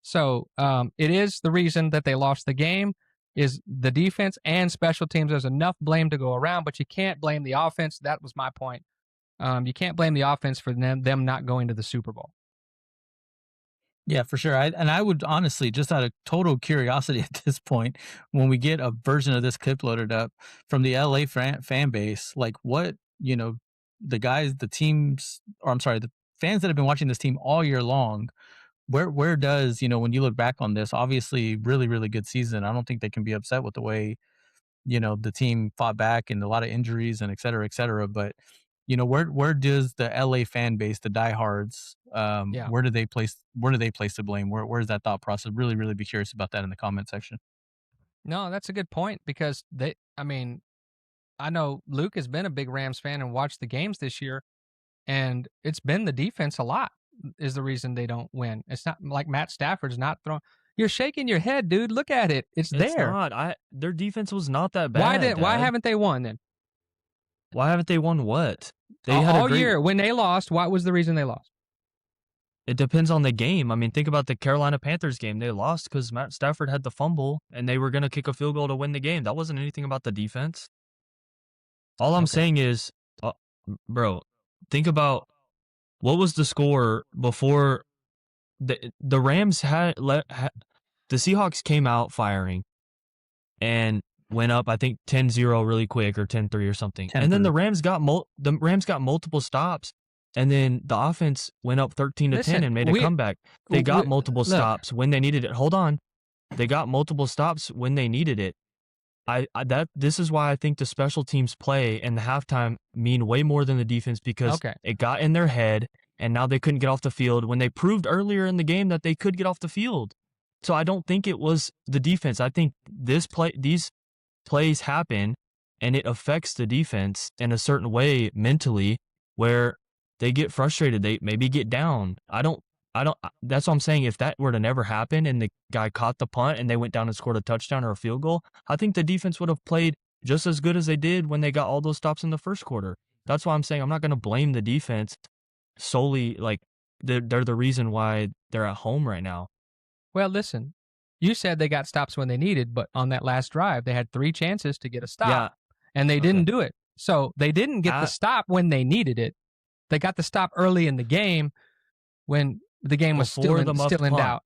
So it is the reason that they lost the game is the defense and special teams. There's enough blame to go around, but you can't blame the offense. That was my point. You can't blame the offense for them not going to the Super Bowl. Yeah, for sure. I would honestly, just out of total curiosity at this point, when we get a version of this clip loaded up from the LA fan base, like what, the fans that have been watching this team all year long, where does, when you look back on this, obviously really, really good season. I don't think they can be upset with the way, the team fought back and a lot of injuries and et cetera, but where does the LA fan base, the diehards, where do they place the blame? Where's that thought process? Really, really be curious about that in the comment section. No, that's a good point because I know Luke has been a big Rams fan and watched the games this year, and it's been the defense a lot is the reason they don't win. It's not like Matt Stafford's not throwing. You're shaking your head, dude. Look at it. It's there. Not. Their defense was not that bad. Why haven't they won then? Why haven't they won what? They had all year. When they lost, what was the reason they lost? It depends on the game. I mean, think about the Carolina Panthers game. They lost because Matt Stafford had the fumble, and they were going to kick a field goal to win the game. That wasn't anything about the defense. All I'm saying is, bro, think about what was the score before the Rams had the Seahawks came out firing and went up, I think 10-0 really quick or 10-3 or something. 10-3. And then the Rams got multiple stops, and then the offense went up 13-10 and made a comeback. They got multiple stops when they needed it. Hold on. They got multiple stops when they needed it. This is why I think the special teams play and the halftime mean way more than the defense, because it got in their head and now they couldn't get off the field when they proved earlier in the game that they could get off the field. So I don't think it was the defense. I think these plays happen and it affects the defense in a certain way mentally where they get frustrated. They maybe get down. That's what I'm saying. If that were to never happen and the guy caught the punt and they went down and scored a touchdown or a field goal, I think the defense would have played just as good as they did when they got all those stops in the first quarter. That's why I'm saying I'm not going to blame the defense solely. Like they're the reason why they're at home right now. Well, listen, you said they got stops when they needed, but on that last drive, they had 3 chances to get a stop and they didn't do it. So they didn't get the stop when they needed it. They got the stop early in the game when the game was still in doubt.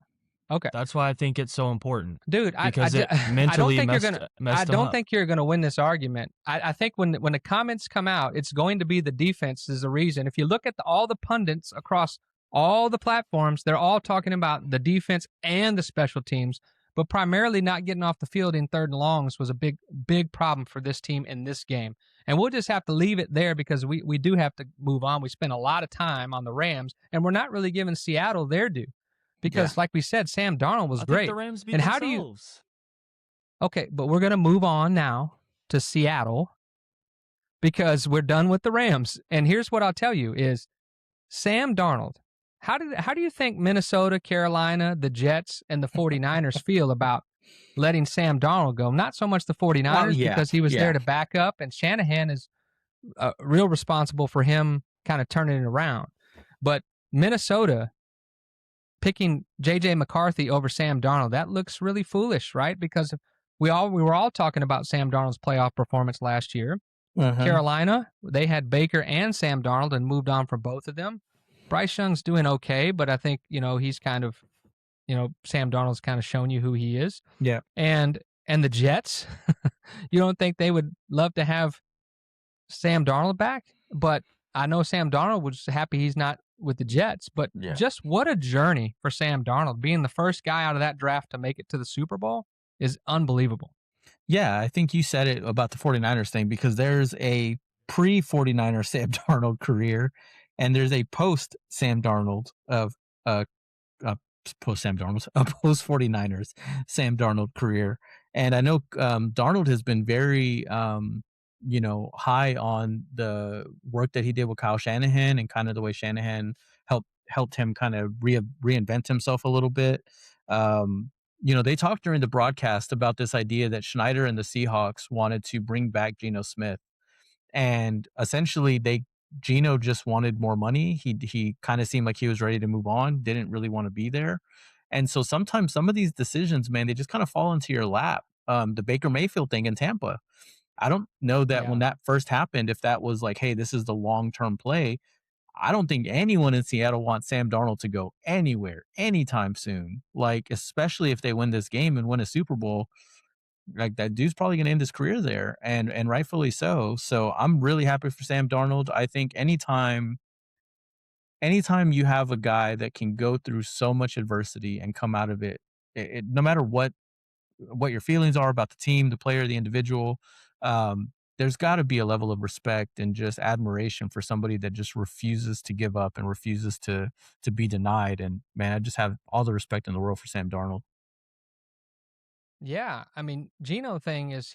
Okay, that's why I think it's so important, dude. Because it mentally messed them up. I don't think you're gonna win this argument. I think when the comments come out, it's going to be the defense is the reason. If you look at all the pundits across all the platforms, they're all talking about the defense and the special teams, but primarily not getting off the field in 3rd and longs was a big problem for this team in this game. And we'll just have to leave it there because we do have to move on. We spent a lot of time on the Rams, and we're not really giving Seattle their due. Because, like we said, Sam Darnold was great. Think the Rams beat and themselves. How do you? Okay, but we're going to move on now to Seattle because we're done with the Rams. And here's what I'll tell you is Sam Darnold. How do you think Minnesota, Carolina, the Jets, and the 49ers feel about letting Sam Darnold go? Not so much the 49ers because he was there to back up, and Shanahan is real responsible for him kind of turning it around. But Minnesota picking J.J. McCarthy over Sam Darnold, that looks really foolish, right? Because we were all talking about Sam Darnold's playoff performance last year. Carolina, they had Baker and Sam Darnold and moved on from both of them. Bryce Young's doing okay, but I think, he's kind of, Sam Darnold's kind of shown you who he is. Yeah. And the Jets, you don't think they would love to have Sam Darnold back? But I know Sam Darnold was happy he's not with the Jets, but just what a journey for Sam Darnold. Being the first guy out of that draft to make it to the Super Bowl is unbelievable. Yeah, I think you said it about the 49ers thing because there's a pre-49er Sam Darnold career and there's a post-Sam Darnold post-Sam Darnold, a post-49ers Sam Darnold career. And I know Darnold has been very high on the work that he did with Kyle Shanahan and kind of the way Shanahan helped him kind of reinvent himself a little bit. They talked during the broadcast about this idea that Schneider and the Seahawks wanted to bring back Geno Smith, and essentially Geno just wanted more money. He kind of seemed like he was ready to move on, didn't really want to be there. And so sometimes some of these decisions, man, they just kind of fall into your lap. The Baker Mayfield thing in Tampa, I don't know that when that first happened, if that was like, hey, this is the long-term play. I don't think anyone in Seattle wants Sam Darnold to go anywhere anytime soon. Like, especially if they win this game and win a Super Bowl, like that dude's probably going to end his career there, and rightfully so. So I'm really happy for Sam Darnold. I think anytime you have a guy that can go through so much adversity and come out of it no matter what your feelings are about the team, the player, the individual, there's got to be a level of respect and just admiration for somebody that just refuses to give up and refuses to be denied. And man, I just have all the respect in the world for Sam Darnold. Yeah, I mean, Geno thing is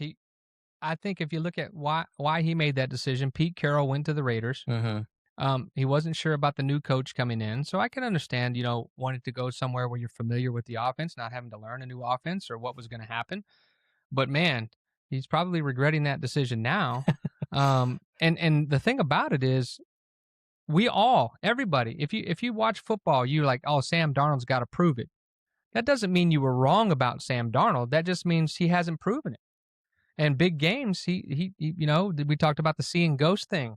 I think if you look at why he made that decision, Pete Carroll went to the Raiders. He wasn't sure about the new coach coming in, so I can understand, wanting to go somewhere where you're familiar with the offense, not having to learn a new offense or what was going to happen. But man, he's probably regretting that decision now. And the thing about it is, everybody, if you watch football, you're like, oh, Sam Darnold's got to prove it. That doesn't mean you were wrong about Sam Darnold. That just means he hasn't proven it. And big games, he we talked about the seeing ghost thing,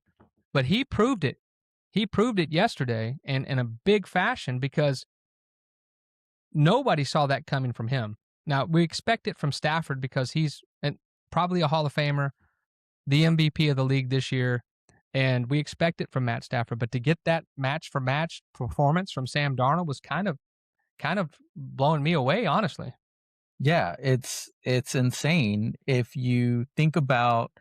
but he proved it. He proved it yesterday and in a big fashion because nobody saw that coming from him. Now, we expect it from Stafford because he's probably a Hall of Famer, the MVP of the league this year, and we expect it from Matt Stafford. But to get that match-for-match performance from Sam Darnold was kind of blowing me away, honestly. Yeah, it's insane if you think about,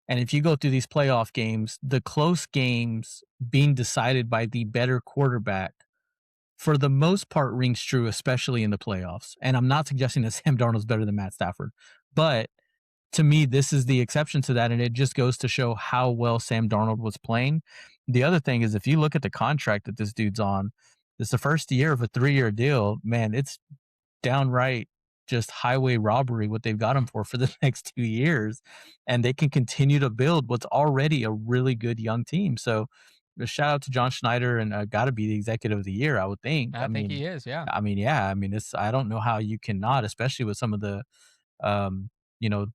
and if you go through these playoff games, the close games being decided by the better quarterback, for the most part, rings true, especially in the playoffs. And I'm not suggesting that Sam Darnold's better than Matt Stafford, but to me, this is the exception to that, and it just goes to show how well Sam Darnold was playing. The other thing is, if you look at the contract that this dude's on, it's the first year of a 3-year deal. Man, it's downright just highway robbery what they've got him for the next 2 years, and they can continue to build what's already a really good young team. So a shout out to John Schneider, and got to be the executive of the year, I would think. I mean, he is, yeah. I don't know how you cannot, especially with some of the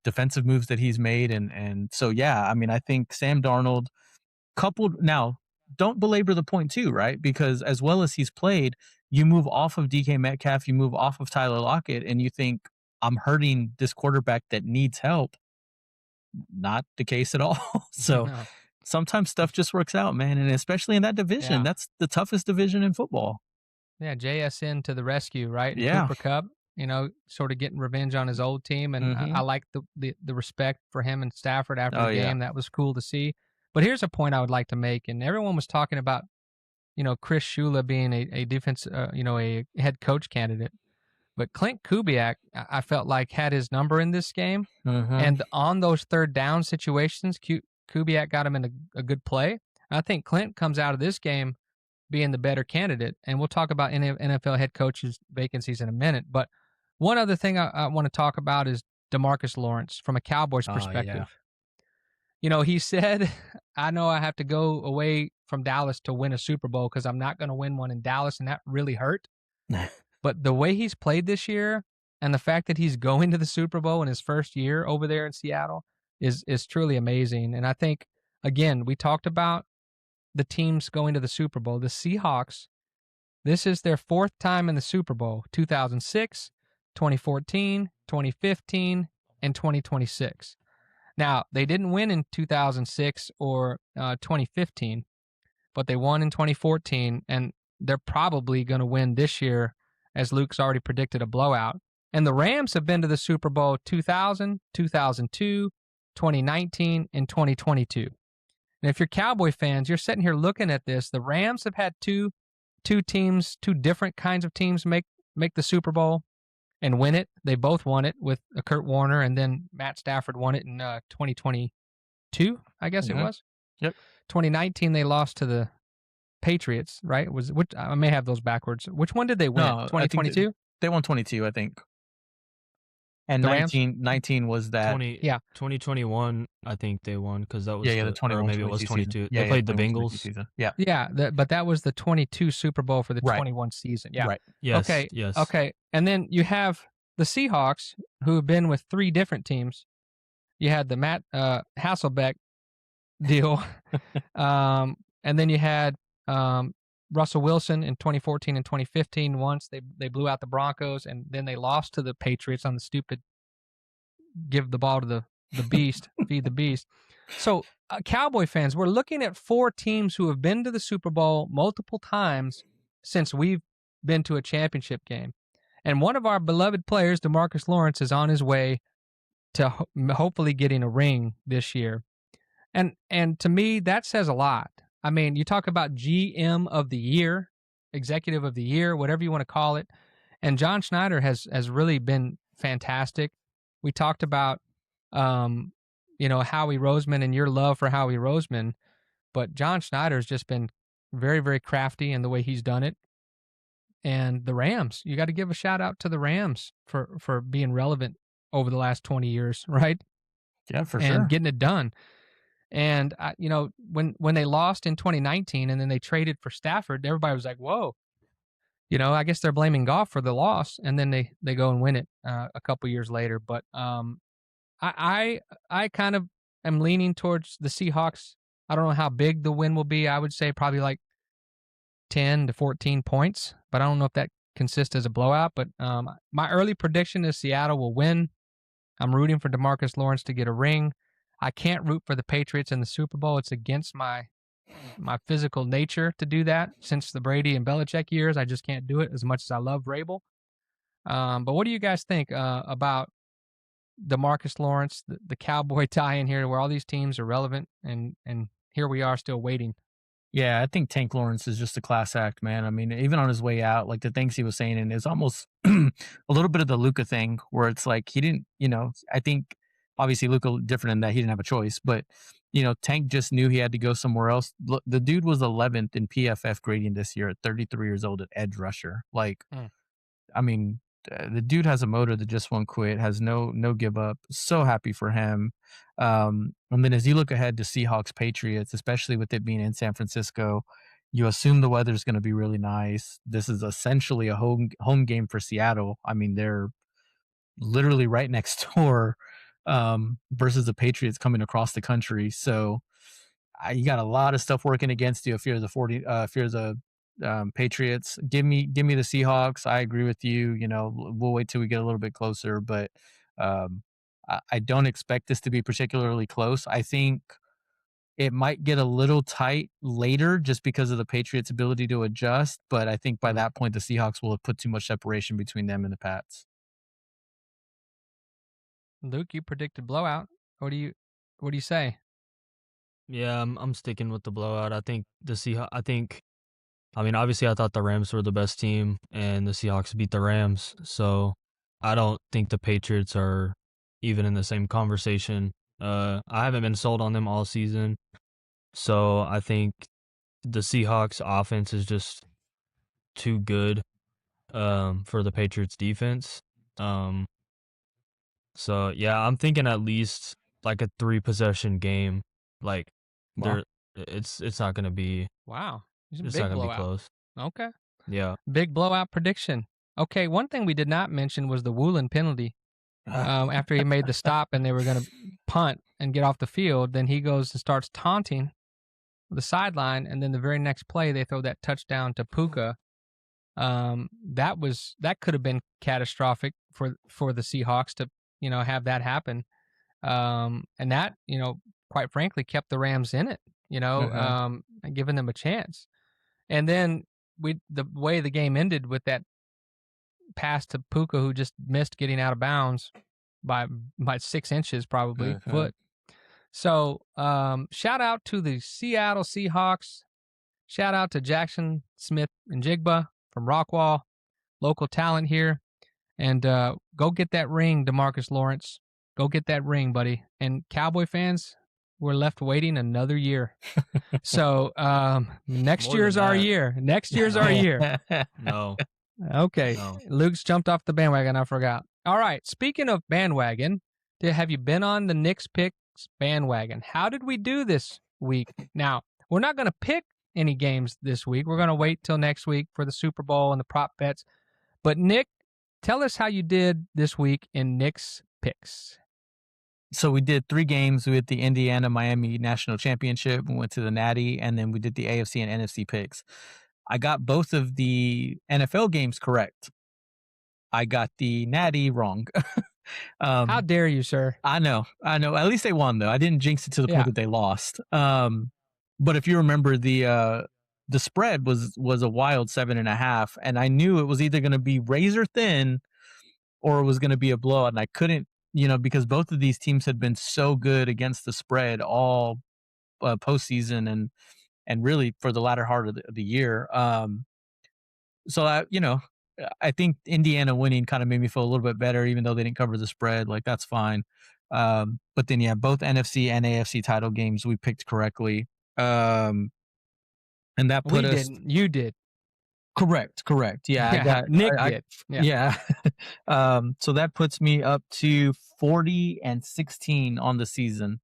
defensive moves that he's made, and so yeah, I mean, I think Sam Darnold coupled now. Don't belabor the point too, right? Because as well as he's played, you move off of DK Metcalf, you move off of Tyler Lockett, and you think, I'm hurting this quarterback that needs help. Not the case at all. So No. Sometimes stuff just works out, man. And especially in that division, Yeah. That's the toughest division in football. Yeah, JSN to the rescue, right? And Yeah. Cooper Kupp, sort of getting revenge on his old team. And I like the respect for him and Stafford after the game. That was cool to see. But here's a point I would like to make. And everyone was talking about, Chris Shula being a defense, a head coach candidate. But Clint Kubiak, I felt like, had his number in this game. And on those third down situations, Kubiak got him in a good play. I think Clint comes out of this game being the better candidate. And we'll talk about NFL head coaches vacancies in a minute. But one other thing I want to talk about is DeMarcus Lawrence from a Cowboys perspective. He said, I know I have to go away from Dallas to win a Super Bowl because I'm not going to win one in Dallas, and that really hurt. But the way he's played this year and the fact that he's going to the Super Bowl in his first year over there in Seattle is truly amazing. And I think, again, we talked about the teams going to the Super Bowl. The Seahawks, this is their fourth time in the Super Bowl, 2006, 2014, 2015, and 2026. Now, they didn't win in 2006 or 2015, but they won in 2014, and they're probably going to win this year, as Luke's already predicted a blowout. And the Rams have been to the Super Bowl 2000, 2002, 2019, and 2022. And if you're Cowboy fans, you're sitting here looking at this. The Rams have had two different kinds of teams make the Super Bowl and win it. They both won it with Kurt Warner, and then Matt Stafford won it in 2022, I guess it was. Yep. 2019, they lost to the Patriots, right? I may have those backwards. Which one did they win? 2022? They won 22, I think. And 19 was that. 2021, I think they won because that was the 21. Or maybe it was 22. Season. They played the Bengals. Season. Yeah. Yeah, but that was the 22 Super Bowl for the 21 season. Yeah. Right. Yes. Okay. Yes. Okay. And then you have the Seahawks, who have been with 3 different teams. You had the Matt Hasselbeck deal, and then you had Russell Wilson in 2014 and 2015 once. They blew out the Broncos, and then they lost to the Patriots on the stupid give the ball to the beast, feed the beast. So Cowboy fans, we're looking at 4 teams who have been to the Super Bowl multiple times since we've been to a championship game. And one of our beloved players, DeMarcus Lawrence, is on his way to hopefully getting a ring this year. And to me, that says a lot. I mean, you talk about GM of the year, executive of the year, whatever you want to call it. And John Schneider has really been fantastic. We talked about, Howie Roseman and your love for Howie Roseman. But John Schneider's just been very, very crafty in the way he's done it. And the Rams, you got to give a shout out to the Rams for being relevant over the last 20 years, right? Yeah, for and sure. getting it done. And when they lost in 2019 and then they traded for Stafford, everybody was like, "Whoa." I guess they're blaming Goff for the loss, and then they go and win it a couple years later. But I kind of am leaning towards the Seahawks. I don't know how big the win will be. I would say probably like 10 to 14 points, but I don't know if that consists as a blowout. But my early prediction is Seattle will win. I'm rooting for DeMarcus Lawrence to get a ring. I can't root for the Patriots in the Super Bowl. It's against my physical nature to do that. Since the Brady and Belichick years, I just can't do it as much as I love Vrabel. But what do you guys think about DeMarcus Lawrence, the Cowboy tie-in here, where all these teams are relevant, and here we are still waiting? Yeah, I think Tank Lawrence is just a class act, man. I mean, even on his way out, like the things he was saying, and it's almost a little bit of the Luka thing where it's like he didn't, I think obviously Luka different in that he didn't have a choice, but Tank just knew he had to go somewhere else. Look, the dude was 11th in PFF grading this year at 33 years old at edge rusher. Like, I mean, the dude has a motor that just won't quit, has no give up. So happy for him. And then as you look ahead to Seahawks Patriots, especially with it being in San Francisco, you assume the weather's going to be really nice. This is essentially a home game for Seattle. I mean, they're literally right next door versus the Patriots coming across the country. So you got a lot of stuff working against you if you're the Patriots. Give me the Seahawks. I agree with you. We'll wait till we get a little bit closer, but I don't expect this to be particularly close. I think it might get a little tight later just because of the Patriots' ability to adjust, but I think by that point the Seahawks will have put too much separation between them and the Pats. Luke, you predicted blowout. What do you say? Yeah, I'm sticking with the blowout. I think the Seahawks. Obviously, I thought the Rams were the best team, and the Seahawks beat the Rams. So I don't think the Patriots are even in the same conversation. I haven't been sold on them all season. So I think the Seahawks offense is just too good for the Patriots defense. So yeah, I'm thinking at least like a 3-possession game. Like it's not gonna be It's not gonna be close. Okay. Yeah. Big blowout prediction. Okay, one thing we did not mention was the Woolen penalty. After he made the stop and they were going to punt and get off the field, then he goes and starts taunting the sideline, and then the very next play they throw that touchdown to Puka. That could have been catastrophic for the Seahawks to have that happen, and that quite frankly kept the Rams in it, and giving them a chance. And then the way the game ended with that pass to Puka, who just missed getting out of bounds by 6 inches, probably foot. So shout out to the Seattle Seahawks. Shout out to Jackson Smith and Jigba from Rockwall, local talent here. And go get that ring, DeMarcus Lawrence. Go get that ring, buddy. And Cowboy fans, we're left waiting another year. So next year's our year. Next year's our year. No. Okay. No. Luke's jumped off the bandwagon. I forgot. All right. Speaking of bandwagon, have you been on the Knicks picks bandwagon? How did we do this week? Now, we're not going to pick any games this week. We're going to wait till next week for the Super Bowl and the prop bets. But Nick, tell us how you did this week in Knicks picks. So we did 3 games. We had the Indiana-Miami National Championship. We went to the Natty, and then we did the AFC and NFC picks. I got both of the NFL games correct. I got the Natty wrong. How dare you, sir? I know. At least they won, though. I didn't jinx it to the point that they lost. But if you remember, the spread was a wild 7.5, and I knew it was either going to be razor thin or it was going to be a blowout, and I couldn't, because both of these teams had been so good against the spread all postseason and really for the latter part of the year. So I think Indiana winning kind of made me feel a little bit better, even though they didn't cover the spread. Like, that's fine. But then, both NFC and AFC title games we picked correctly. and that put We us didn't. You did. correct. Yeah, Yeah, Nick I did. Yeah. yeah. So that puts me up to 40-16 on the season.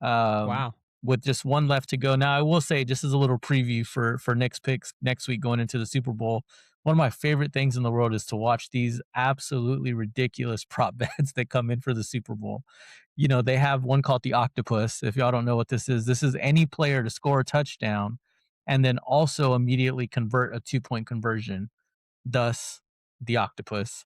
Um, Wow. with just one left to go. Now, I will say, just as a little preview for next picks next week going into the Super Bowl, one of my favorite things in the world is to watch these absolutely ridiculous prop bets that come in for the Super Bowl. They have one called the Octopus. If y'all don't know what this is any player to score a touchdown and then also immediately convert a 2-point conversion, thus the octopus.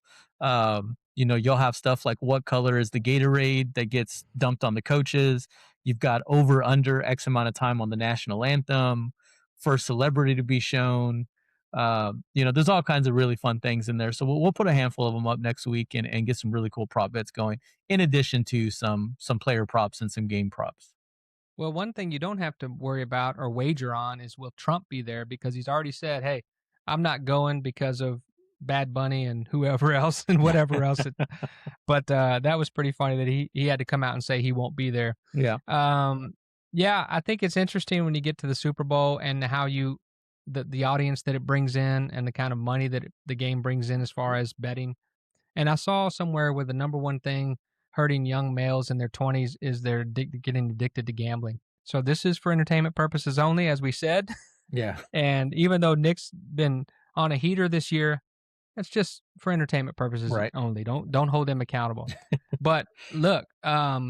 You'll have stuff like what color is the Gatorade that gets dumped on the coaches. You've got over under X amount of time on the national anthem, first celebrity to be shown. There's all kinds of really fun things in there. So we'll put a handful of them up next week and get some really cool prop bets going, in addition to some player props and some game props. Well, one thing you don't have to worry about or wager on is will Trump be there, because he's already said, "Hey, I'm not going because of Bad Bunny and whoever else and whatever else." But that was pretty funny that he had to come out and say he won't be there. Yeah. Yeah, I think it's interesting when you get to the Super Bowl and how the audience that it brings in and the kind of money that the game brings in as far as betting. And I saw somewhere where the number one thing hurting young males in their 20s is they're getting addicted to gambling. So this is for entertainment purposes only, as we said. Yeah. And even though Nick's been on a heater this year, that's just for entertainment purposes Right. only. Don't hold them accountable. But look, what's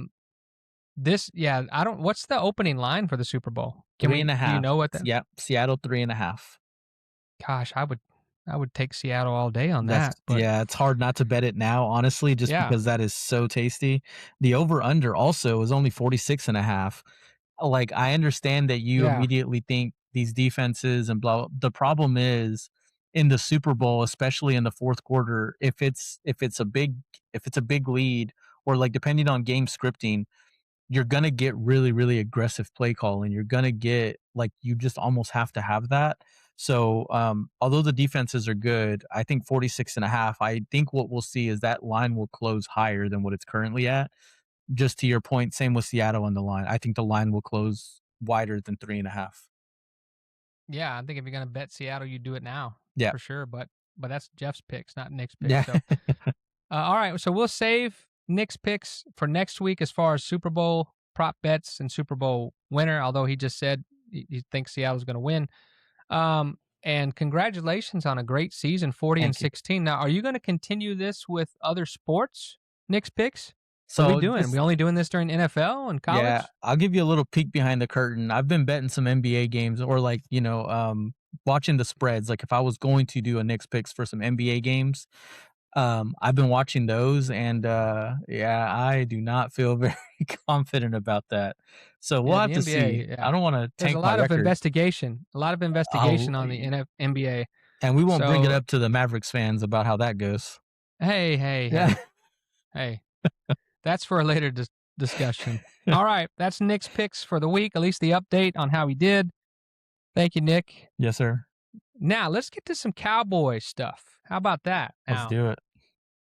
the opening line for the Super Bowl? 3.5. Do you know what Yeah, Seattle 3.5. Gosh, I would take Seattle all day on that. But yeah, it's hard not to bet it now, honestly, just because that is so tasty. The over under also is only 46.5. Like, I understand that you immediately think these defenses and blah. The problem is in the Super Bowl, especially in the fourth quarter, if it's a big lead, or like depending on game scripting, you're going to get really, really aggressive play calling. You're going to get, like, you just almost have to have that. So, although the defenses are good, I think 46.5, I think what we'll see is that line will close higher than what it's currently at. Just to your point, same with Seattle on the line. I think the line will close wider than 3.5. Yeah, I think if you're going to bet Seattle, you do it now. Yeah. For sure. But that's Jeff's picks, not Nick's picks. Yeah. So, all right. So we'll save Nick's picks for next week as far as Super Bowl prop bets and Super Bowl winner, although he just said he thinks Seattle's going to win. And congratulations on a great season, 40-16. Now, are you going to continue this with other sports, Nick's picks? So what are we doing? We only doing this during NFL and college? Yeah, I'll give you a little peek behind the curtain. I've been betting some NBA games, or like, watching the spreads. Like, if I was going to do a Knicks picks for some NBA games, I've been watching those, and I do not feel very confident about that. So we'll have to see. I don't want to tank my record. There's a lot of investigation on the NBA. And we won't bring it up to the Mavericks fans about how that goes. Hey. That's for a later discussion. All right, that's Nick's picks for the week, at least the update on how he did. Thank you, Nick. Yes, sir. Now, let's get to some Cowboys stuff. How about that? Let's do it.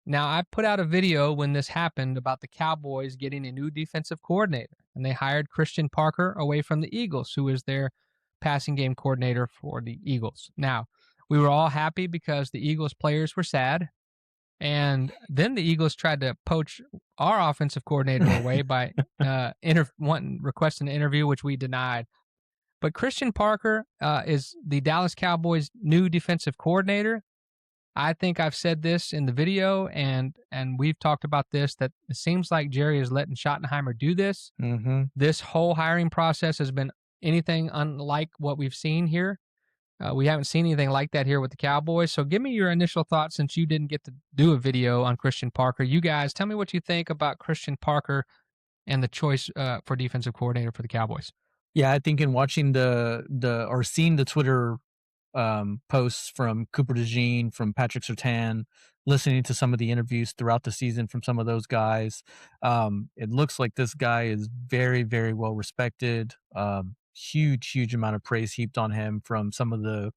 Now, I put out a video when this happened about the Cowboys getting a new defensive coordinator, and they hired Christian Parker away from the Eagles, who is their passing game coordinator for the Eagles. Now, we were all happy because the Eagles players were sad. And then the Eagles tried to poach our offensive coordinator away by requesting an interview, which we denied. But Christian Parker is the Dallas Cowboys' new defensive coordinator. I think I've said this in the video, and we've talked about this, that it seems like Jerry is letting Schottenheimer do this. Mm-hmm. This whole hiring process has been anything unlike what we've seen here. We haven't seen anything like that here with the Cowboys. So give me your initial thoughts, since you didn't get to do a video on Christian Parker. You guys, tell me what you think about Christian Parker and the choice for defensive coordinator for the Cowboys. Yeah, I think in watching seeing the Twitter posts from Cooper DeJean, from Patrick Surtain, listening to some of the interviews throughout the season from some of those guys, it looks like this guy is very, very well respected. Huge amount of praise heaped on him from some of the,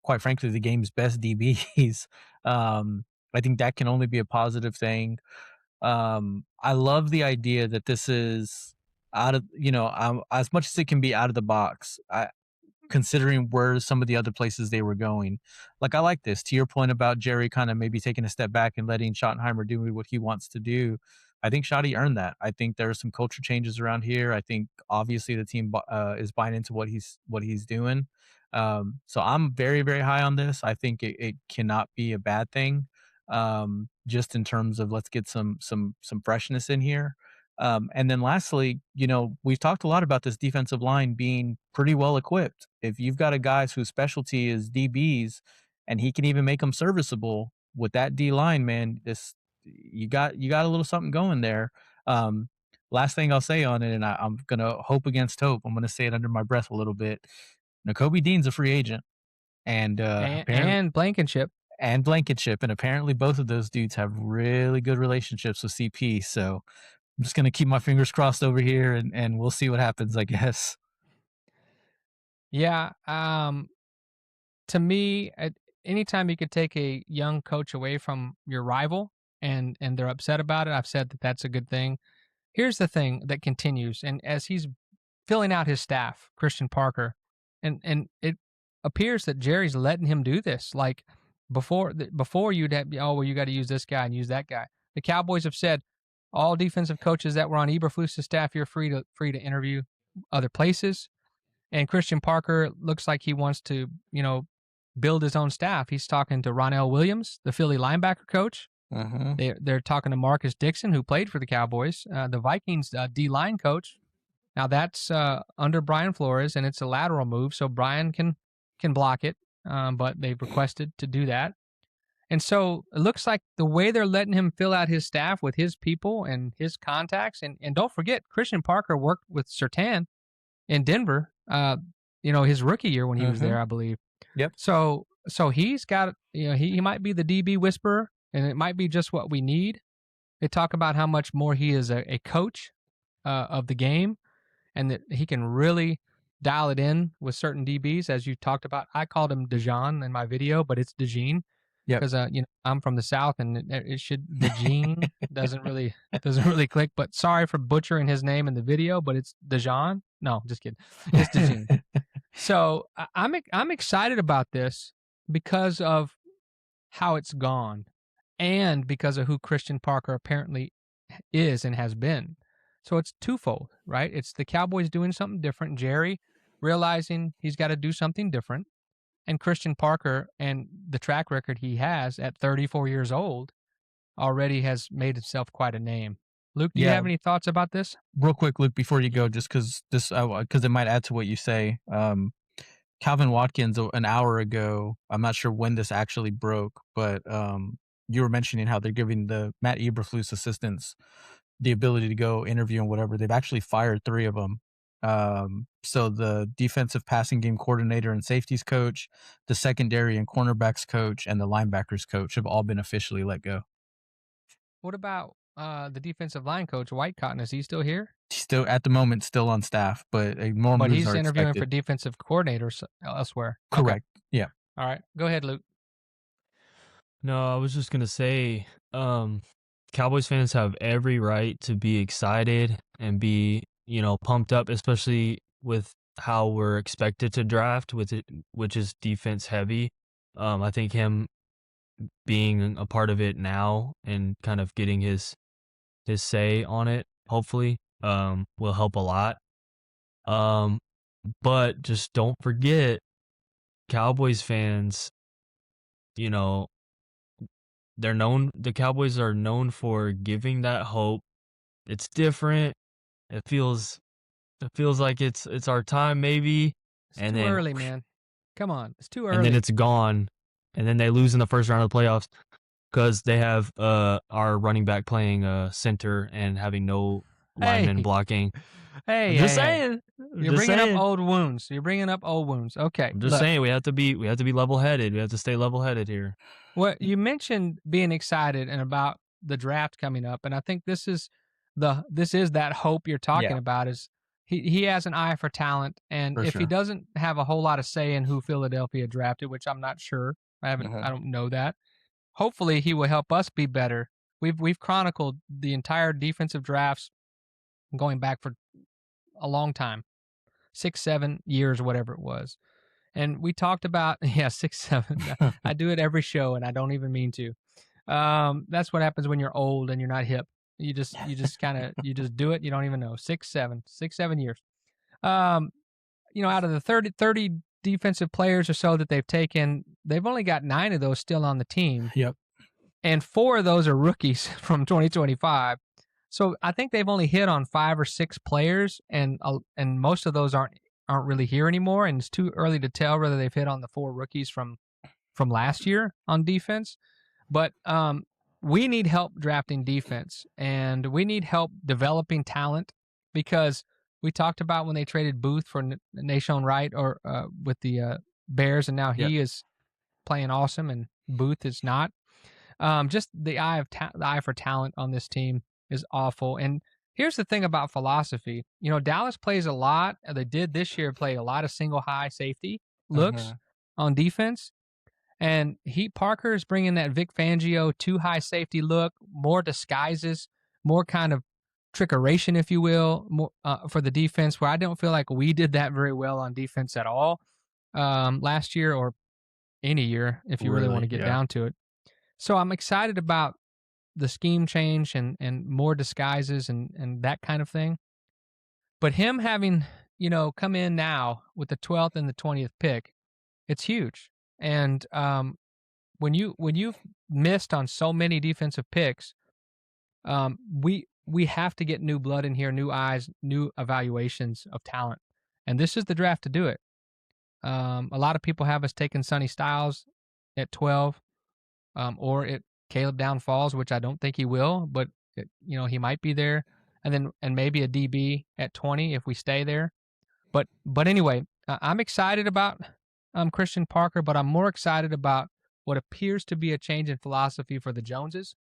quite frankly, the game's best DBs. I think that can only be a positive thing. I love the idea that this is out of, as much as it can be out of the box. Considering where some of the other places they were going. Like, I like this. To your point about Jerry kind of maybe taking a step back and letting Schottenheimer do what he wants to do, I think Shotty earned that. I think there are some culture changes around here. I think obviously the team is buying into what he's doing. So I'm very, very high on this. I think it cannot be a bad thing. Just in terms of let's get some freshness in here. And then lastly, we've talked a lot about this defensive line being pretty well equipped. If you've got a guy whose specialty is DBs and he can even make them serviceable with that D line, man, you got a little something going there. Last thing I'll say on it, and I'm gonna hope against hope. I'm gonna say it under my breath a little bit. Nakobe Dean's a free agent, and and Blankenship. And Blankenship, and apparently both of those dudes have really good relationships with CP. So I'm just gonna keep my fingers crossed over here, and we'll see what happens, I guess. Yeah. To me, anytime you could take a young coach away from your rival and they're upset about it, I've said that that's a good thing. Here's the thing that continues, and as he's filling out his staff, Christian Parker, and it appears that Jerry's letting him do this. Like before you'd have, you got to use this guy and use that guy. The Cowboys have said all defensive coaches that were on Eberflus's staff, you're free to interview other places. And Christian Parker looks like he wants to, build his own staff. He's talking to Ronell Williams, the Philly linebacker coach. They're talking to Marcus Dixon, who played for the Cowboys, the Vikings D-line coach. Now that's under Brian Flores, and it's a lateral move, so Brian can block it, but they've requested to do that. And so it looks like the way they're letting him fill out his staff with his people and his contacts, and don't forget, Christian Parker worked with Surtain in Denver, his rookie year when he was there, I believe. Yep. So he's got, he might be the DB whisperer, and it might be just what we need. They talk about how much more he is a coach of the game, and that he can really dial it in with certain DBs, as you talked about. I called him DeJean in my video, but it's DeJean. Yeah. Because I'm from the South, and it should DeJean doesn't really click. But sorry for butchering his name in the video, but it's DeJean. No, just kidding. It's DeJean. So I'm excited about this because of how it's gone, and because of who Christian Parker apparently is and has been. So it's twofold, right? It's the Cowboys doing something different, Jerry realizing he's got to do something different, and Christian Parker and the track record he has at 34 years old already has made himself quite a name. Luke, do you have any thoughts about this? Real quick, Luke, before you go, just because it might add to what you say. Calvin Watkins, an hour ago, I'm not sure when this actually broke, but you were mentioning how they're giving the Matt Eberflus assistants the ability to go interview and whatever. They've actually fired 3 of them. So the defensive passing game coordinator and safeties coach, the secondary and cornerbacks coach, and the linebackers coach have all been officially let go. What about the defensive line coach, White Cotton? Is he still here? He's still at the moment still on staff, but more But moves he's are interviewing expected. for defensive coordinators elsewhere. Correct. Okay. Yeah. All right. Go ahead, Luke. No, I was just gonna say, Cowboys fans have every right to be excited and be, pumped up, especially with how we're expected to draft, which is defense heavy. I think him being a part of it now and kind of getting his say on it, hopefully, will help a lot. But just don't forget, Cowboys fans, the Cowboys are known for giving that hope. It's different. It feels like it's our time, maybe. It's too early, man. Come on, it's too early. And then it's gone, and then they lose in the first round of the playoffs because they have our running back playing center and having no linemen blocking. Hey, just saying. You're bringing up old wounds. Okay. I'm just saying we have to be level-headed. We have to stay level-headed here. Well, you mentioned being excited and about the draft coming up, and I think this is that hope you're talking about. Is he has an eye for talent, and if he doesn't have a whole lot of say in who Philadelphia drafted, which I'm not sure, I don't know that. Hopefully, he will help us be better. We've chronicled the entire defensive drafts going back for a long time, 6, 7 years, whatever it was. And we talked about 6, 7. I do it every show, and I don't even mean to. That's what happens when you're old and you're not hip. You just you just do it. You don't even know. 6, 7 years. Out of the 30 defensive players or so that they've taken, they've only got 9 of those still on the team. Yep. And 4 of those are rookies from 2025. So I think they've only hit on 5 or 6 players, and most of those aren't really here anymore. And it's too early to tell whether they've hit on the 4 rookies from last year on defense. But we need help drafting defense, and we need help developing talent, because we talked about when they traded Booth for Nashon Wright or with the Bears, and now he is playing awesome, and Booth is not. Just the eye for talent on this team is awful. And here's the thing about philosophy. Dallas plays a lot. They did this year play a lot of single high safety looks on defense. And Parker is bringing that Vic Fangio 2 high safety look, more disguises, more kind of trickeration, if you will, more, for the defense, where I don't feel like we did that very well on defense at all last year, or any year, if you really want to get down to it. So I'm excited about the scheme change and more disguises and that kind of thing. But him having, come in now with the 12th and the 20th pick, it's huge. And when you've missed on so many defensive picks, we have to get new blood in here, new eyes, new evaluations of talent. And this is the draft to do it. A lot of people have us taking Sonny Styles at 12, or at Caleb Down Falls, which I don't think he will, but he might be there, and maybe a DB at 20 if we stay there. But anyway, I'm excited about Christian Parker, but I'm more excited about what appears to be a change in philosophy for the Joneses,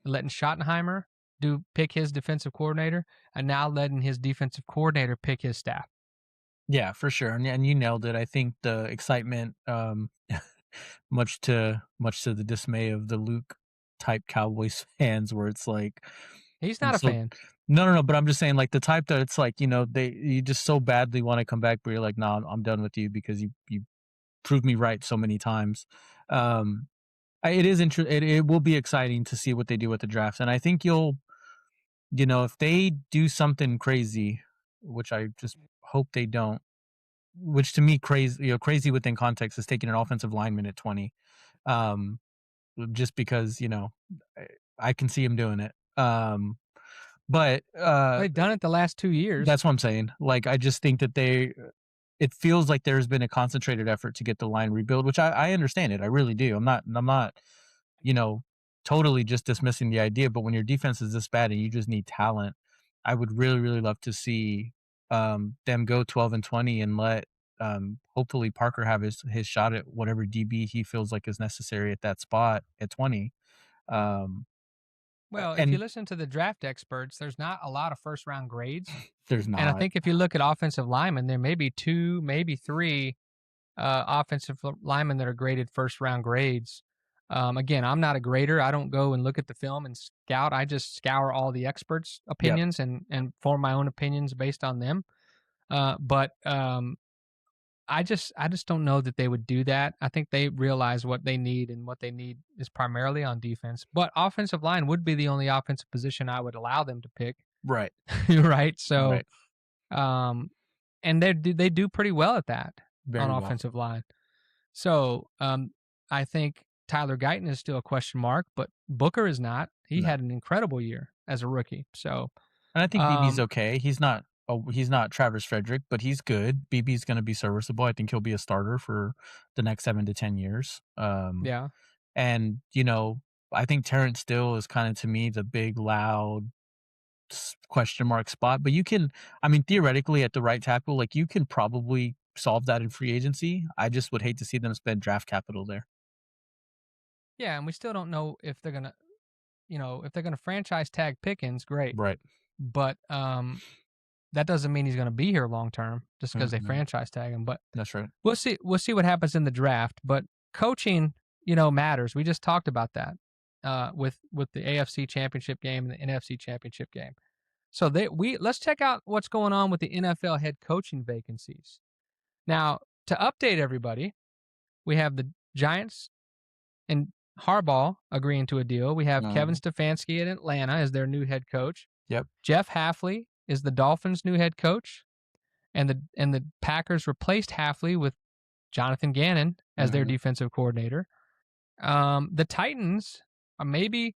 letting Schottenheimer pick his defensive coordinator, and now letting his defensive coordinator pick his staff. Yeah, for sure. And you nailed it. I think the excitement, much to the dismay of the Luke type Cowboys fans, where it's like, he's not a fan. No, but I'm just saying, like, the type that it's like, you just so badly want to come back, but you're like, no, I'm done with you because you proved me right so many times. It is it will be exciting to see what they do with the draft, and I think if they do something crazy, which I just hope they don't, which to me crazy within context is taking an offensive lineman at 20, just because I can see him doing it. But they've done it the last 2 years. That's what I'm saying. Like, I just think that it feels like there's been a concentrated effort to get the line rebuild, which I understand it. I really do. I'm not totally just dismissing the idea, but when your defense is this bad and you just need talent, I would really, really love to see them go 12 and 20 and let hopefully Parker have his shot at whatever DB he feels like is necessary at that spot at 20. Well, if you listen to the draft experts, there's not a lot of first-round grades. There's not. And I think if you look at offensive linemen, there may be 2, maybe 3 offensive linemen that are graded first-round grades. Again, I'm not a grader. I don't go and look at the film and scout. I just scour all the experts' opinions and form my own opinions based on them. But I just don't know that they would do that. I think they realize what they need, and what they need is primarily on defense. But offensive line would be the only offensive position I would allow them to pick. Right. Right. So, and they do pretty well at that on offensive line. So, I think Tyler Guyton is still a question mark, but Booker is not. He had an incredible year as a rookie. So, and I think BB's okay. He's not Travis Frederick, but he's good. BB's going to be serviceable. I think he'll be a starter for the next 7 to 10 years. And I think Terrence Steele is kind of, to me, the big, loud question mark spot. But theoretically, at the right tackle, like, you can probably solve that in free agency. I just would hate to see them spend draft capital there. Yeah, and we still don't know if they're gonna, if they're gonna franchise tag Pickens, great. Right. But that doesn't mean he's going to be here long term just because they franchise tag him. But that's right. We'll see what happens in the draft. But coaching, matters. We just talked about that with the AFC Championship game and the NFC Championship game. So let's check out what's going on with the NFL head coaching vacancies. Now, to update everybody, we have the Giants and Harbaugh agreeing to a deal. We have Kevin Stefanski in Atlanta as their new head coach. Yep. Jeff Hafley is the Dolphins' new head coach, and the Packers replaced Hafley with Jonathan Gannon as their defensive coordinator. The Titans are maybe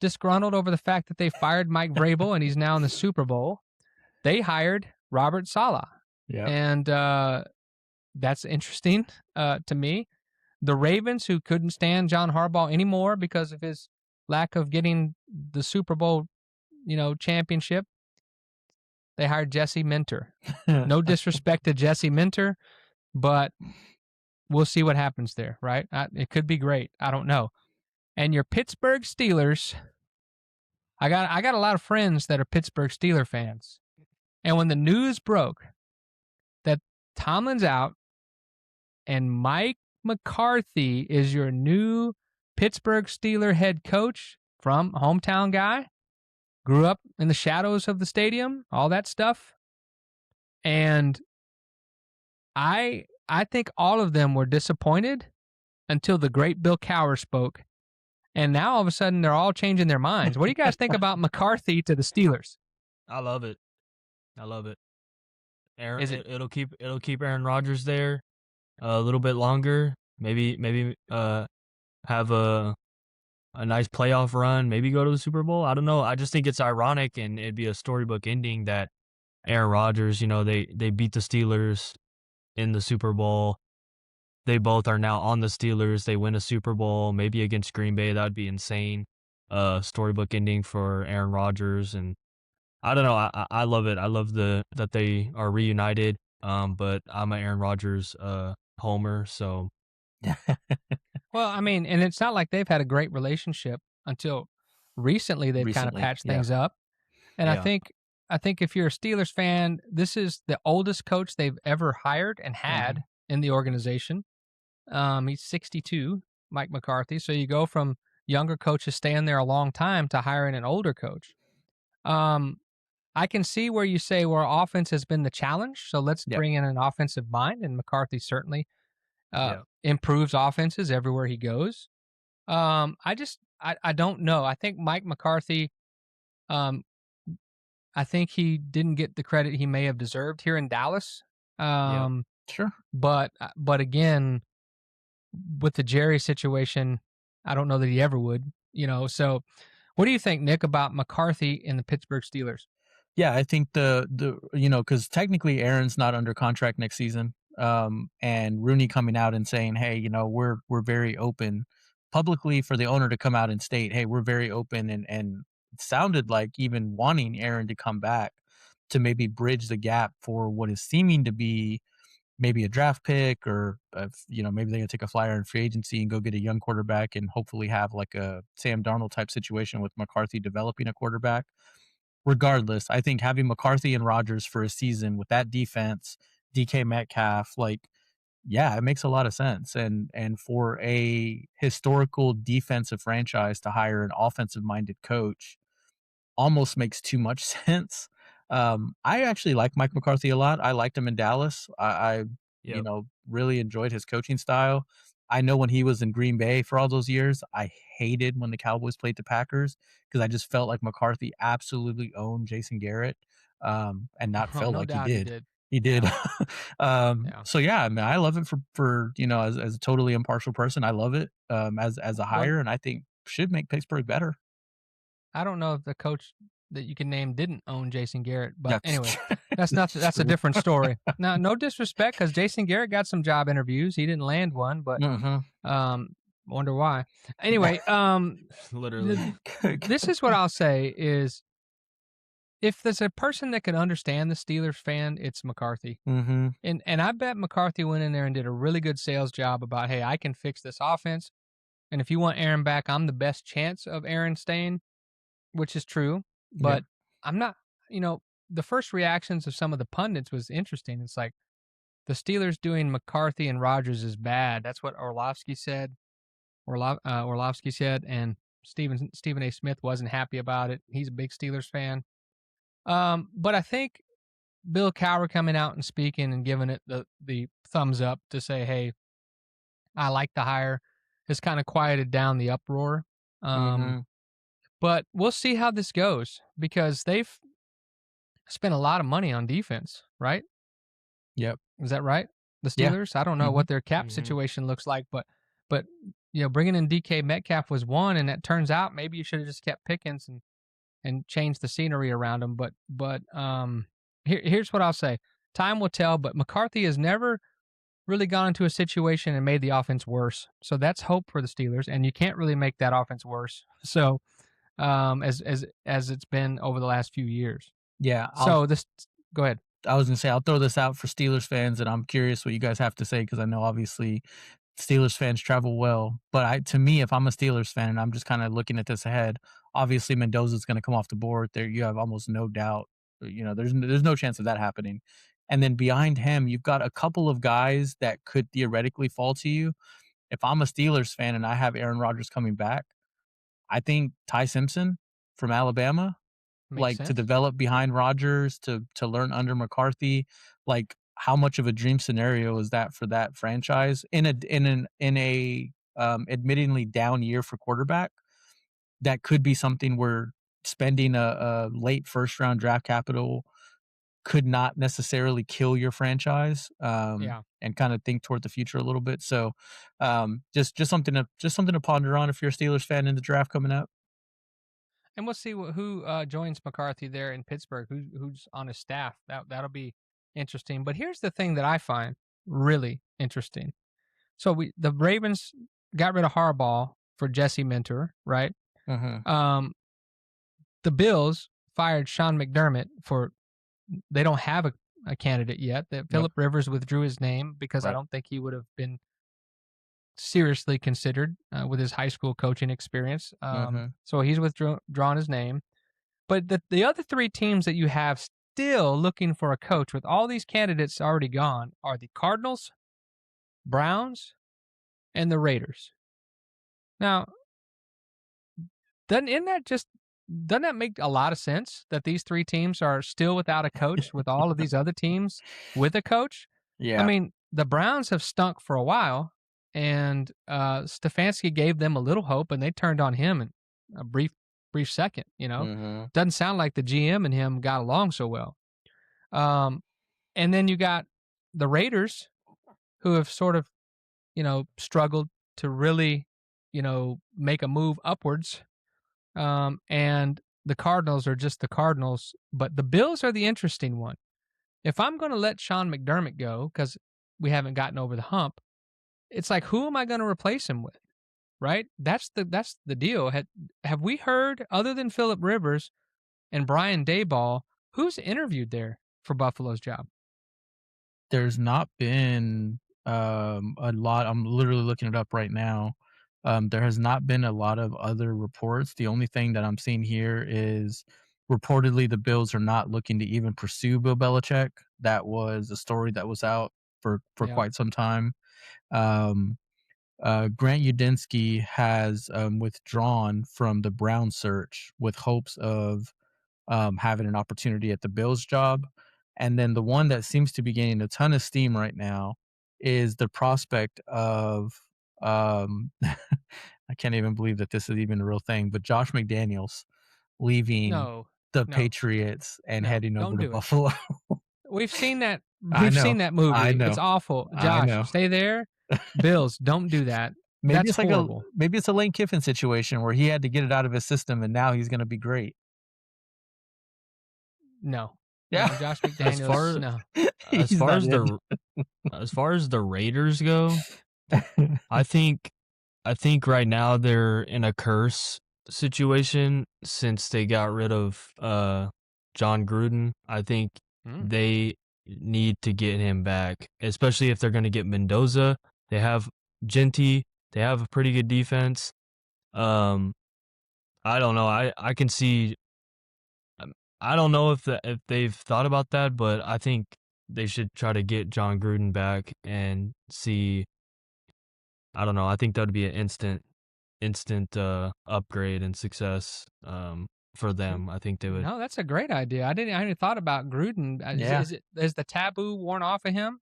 disgruntled over the fact that they fired Mike Vrabel and he's now in the Super Bowl. They hired Robert Saleh. Yeah. And that's interesting to me. The Ravens, who couldn't stand John Harbaugh anymore because of his lack of getting the Super Bowl, championship, they hired Jesse Minter. No disrespect to Jesse Minter, but we'll see what happens there, right? It could be great. I don't know. And your Pittsburgh Steelers, I got a lot of friends that are Pittsburgh Steeler fans. And when the news broke that Tomlin's out and Mike McCarthy is your new Pittsburgh Steeler head coach, from hometown guy, grew up in the shadows of the stadium, all that stuff. And I think all of them were disappointed until the great Bill Cowher spoke. And now all of a sudden they're all changing their minds. What do you guys think about McCarthy to the Steelers? I love it. It'll keep Aaron Rodgers there a little bit longer. Maybe have a nice playoff run. Maybe go to the Super Bowl. I don't know. I just think it's ironic, and it'd be a storybook ending that Aaron Rodgers, they beat the Steelers in the Super Bowl. They both are now on the Steelers. They win a Super Bowl, maybe against Green Bay. That would be insane. Storybook ending for Aaron Rodgers, and I don't know. I love it. I love that they are reunited. But I'm an Aaron Rodgers homer, so. Well, I mean, and it's not like they've had a great relationship until recently. They've kind of patched things up, and I think if you're a Steelers fan, this is the oldest coach they've ever hired and had in the organization. He's 62, Mike McCarthy. So you go from younger coaches staying there a long time to hiring an older coach. I can see where you say where offense has been the challenge. So let's bring in an offensive mind, and McCarthy certainly improves offenses everywhere he goes. I don't know. I think Mike McCarthy, I think he didn't get the credit he may have deserved here in Dallas. Sure. But again, with the Jerry situation, I don't know that he ever would, So what do you think, Nick, about McCarthy and the Pittsburgh Steelers? Yeah, I think because technically Aaron's not under contract next season. And Rooney coming out and saying, hey, we're very open publicly for the owner to come out and state, hey, we're very open, and it sounded like even wanting Aaron to come back to maybe bridge the gap for what is seeming to be maybe a draft pick, or maybe they're gonna take a flyer in free agency and go get a young quarterback and hopefully have like a Sam Darnold type situation with McCarthy developing a quarterback. Regardless, I think having McCarthy and Rodgers for a season with that defense, DK Metcalf, it makes a lot of sense. And for a historical defensive franchise to hire an offensive minded coach almost makes too much sense. I actually like Mike McCarthy a lot. I liked him in Dallas. I really enjoyed his coaching style. I know when he was in Green Bay for all those years, I hated when the Cowboys played the Packers because I just felt like McCarthy absolutely owned Jason Garrett, and felt like he did. He did. So I mean, I love it for as a totally impartial person. I love it as a hire, and I think should make Pittsburgh better. I don't know if the coach that you can name didn't own Jason Garrett, but anyway, that's a different story. Now, no disrespect, because Jason Garrett got some job interviews. He didn't land one, but wonder why. Anyway, literally, this is what I'll say is, if there's a person that can understand the Steelers fan, it's McCarthy. And I bet McCarthy went in there and did a really good sales job about, hey, I can fix this offense. And if you want Aaron back, I'm the best chance of Aaron staying, which is true. But I'm not, the first reactions of some of the pundits was interesting. It's like the Steelers doing McCarthy and Rodgers is bad. That's what Orlovsky said. And Stephen A. Smith wasn't happy about it. He's a big Steelers fan. But I think Bill Cowher coming out and speaking and giving it the thumbs up to say, hey, I like the hire, has kind of quieted down the uproar. Mm-hmm. But we'll see how this goes because they've spent a lot of money on defense, right? Yep. Is that right? The Yeah. Steelers? I don't know what their cap situation looks like, but bringing in DK Metcalf was one, and it turns out maybe you should have just kept Pickens and changed the scenery around him. But here's what I'll say: time will tell. But McCarthy has never really gone into a situation and made the offense worse. So that's hope for the Steelers, and you can't really make that offense worse. So as it's been over the last few years. Yeah. So go ahead. I was gonna say I'll throw this out for Steelers fans, and I'm curious what you guys have to say because I know obviously Steelers fans travel well. But to me, if I'm a Steelers fan and I'm just kind of looking at this ahead, obviously Mendoza's going to come off the board. There, you have almost no doubt. There's no chance of that happening. And then behind him, you've got a couple of guys that could theoretically fall to you. If I'm a Steelers fan and I have Aaron Rodgers coming back, I think Ty Simpson from Alabama, Makes like sense. to develop behind Rodgers, to learn under McCarthy, like how much of a dream scenario is that for that franchise in a admittingly down year for quarterback? That could be something where spending a late first round draft capital could not necessarily kill your franchise, and kind of think toward the future a little bit. So, just something to ponder on if you're a Steelers fan in the draft coming up. And we'll see who joins McCarthy there in Pittsburgh. Who's on his staff? That'll be interesting. But here's the thing that I find really interesting. So the Ravens got rid of Harbaugh for Jesse Minter, right? Mm-hmm. The Bills fired Sean McDermott for. They don't have a candidate yet. That Philip Rivers withdrew his name because I don't think he would have been seriously considered with his high school coaching experience. So he's withdrawn his name. But the other three teams that you have still looking for a coach with all these candidates already gone are the Cardinals, Browns, and the Raiders. Now, doesn't that make a lot of sense that these three teams are still without a coach with all of these other teams with a coach? Yeah. I mean, the Browns have stunk for a while, and Stefanski gave them a little hope, and they turned on him in a brief second. Doesn't sound like the GM and him got along so well. And then you got the Raiders, who have sort of, struggled to really, make a move upwards. And the Cardinals are just the Cardinals, but the Bills are the interesting one. If I'm going to let Sean McDermott go because we haven't gotten over the hump, it's like, who am I going to replace him with? Right? That's the deal. Have we heard, other than Philip Rivers and Brian Daboll, who's interviewed there for Buffalo's job? There's not been a lot. I'm literally looking it up right now. There has not been a lot of other reports. The only thing that I'm seeing here is reportedly the Bills are not looking to even pursue Bill Belichick. That was a story that was out for quite some time. Grant Udinski has withdrawn from the Brown search with hopes of having an opportunity at the Bills job. And then the one that seems to be gaining a ton of steam right now is the prospect of I can't even believe that this is even a real thing, but Josh McDaniels leaving the Patriots and heading over to Buffalo. We've seen that. We've seen that movie. I know. It's awful. Josh, stay there. Bills, don't do that. Maybe That's it's horrible. Maybe it's a Lane Kiffin situation where he had to get it out of his system, and now he's going to be great. No. Yeah. No, Josh McDaniels. As far as the Raiders go, I think right now they're in a curse situation since they got rid of John Gruden. I think they need to get him back, especially if they're going to get Mendoza. They have Genty. They have a pretty good defense. I don't know. I can see. I don't know if they've thought about that, but I think they should try to get John Gruden back and see. I don't know. I think that would be an instant upgrade and success. for them. I think they would. No, that's a great idea. I hadn't thought about Gruden. Yeah. Is the taboo worn off of him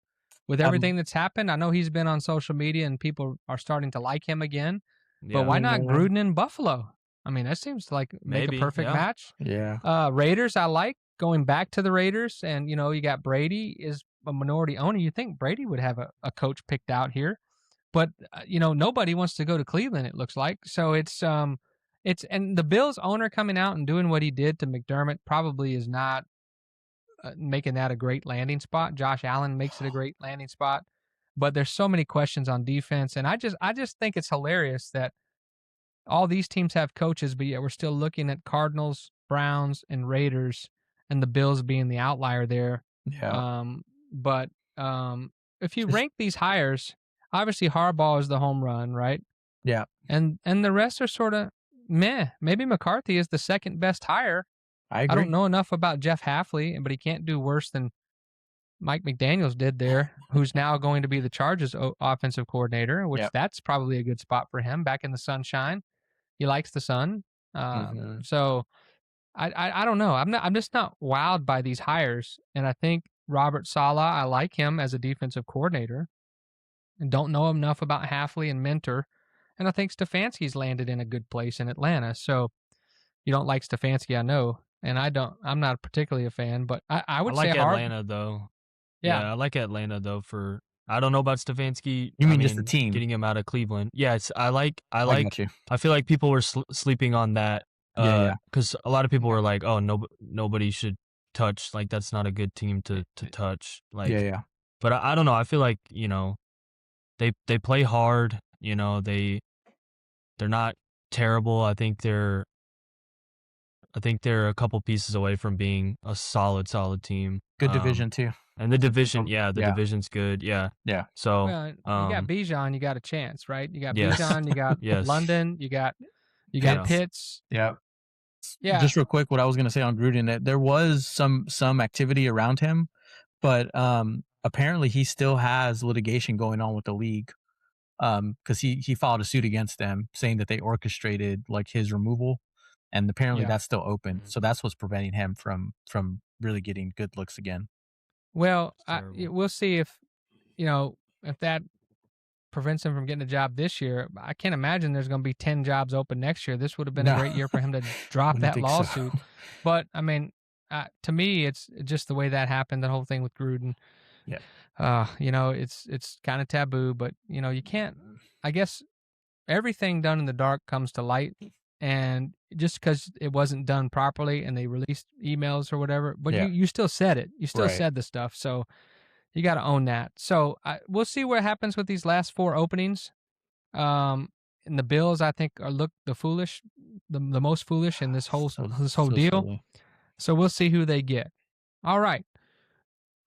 with everything that's happened? I know he's been on social media and people are starting to like him again. But why not Gruden in Buffalo? I mean, that seems to make a perfect match. Yeah. Raiders, I like going back to the Raiders, and you got Brady is a minority owner. You think Brady would have a coach picked out here, but nobody wants to go to Cleveland. It looks like so. It's and the Bills owner coming out and doing what he did to McDermott probably is not making that a great landing spot. Josh Allen makes it a great landing spot, but there's so many questions on defense, and I just think it's hilarious that all these teams have coaches, but yet we're still looking at Cardinals, Browns, and Raiders, and the Bills being the outlier there. Yeah. But if you rank these hires, obviously Harbaugh is the home run, right? Yeah. And the rest are sort of meh. Maybe McCarthy is the second best hire. I agree. I don't know enough about Jeff Hafley, but he can't do worse than Mike McDaniels did there, who's now going to be the Chargers offensive coordinator, which that's probably a good spot for him back in the sunshine. He likes the sun. So I don't know. I'm just not wowed by these hires. And I think Robert Saleh, I like him as a defensive coordinator and don't know enough about Hafley and Mentor. And I think Stefanski's landed in a good place in Atlanta. So you don't like Stefanski, I know. And I'm not particularly a fan, but I would like say Atlanta though. Yeah, I like Atlanta though I don't know about Stefanski. You mean just the team? Getting him out of Cleveland. Yes, I got you. I feel like people were sleeping on that. Because a lot of people were like, "Oh, nobody should touch. Like that's not a good team to touch." Like, yeah. But I don't know. I feel like they play hard. They're not terrible. I think they're a couple pieces away from being a solid team. Good division too. And the division, division's good. Yeah. Yeah. So you got Bijan, you got a chance, right? You got Yes. Bijan, you got London, you got Pitts. Yeah. Yeah. Just real quick, what I was going to say on Gruden, that there was some activity around him, but apparently he still has litigation going on with the league, because he filed a suit against them saying that they orchestrated like his removal, and apparently that's still open. So that's what's preventing him from really getting good looks again. Well, we'll see if that prevents him from getting a job this year. I can't imagine there's going to be 10 jobs open next year. This would have been a great year for him to drop that lawsuit. So. But I mean, to me, it's just the way that happened. The whole thing with Gruden. Yeah. It's kind of taboo, but you can't. I guess everything done in the dark comes to light, and just because it wasn't done properly and they released emails or whatever, but you still said it. You still said the stuff. So you got to own that. So we'll see what happens with these last 4 openings. And the Bills, I think, look the most foolish in this whole deal. Silly. So we'll see who they get. All right.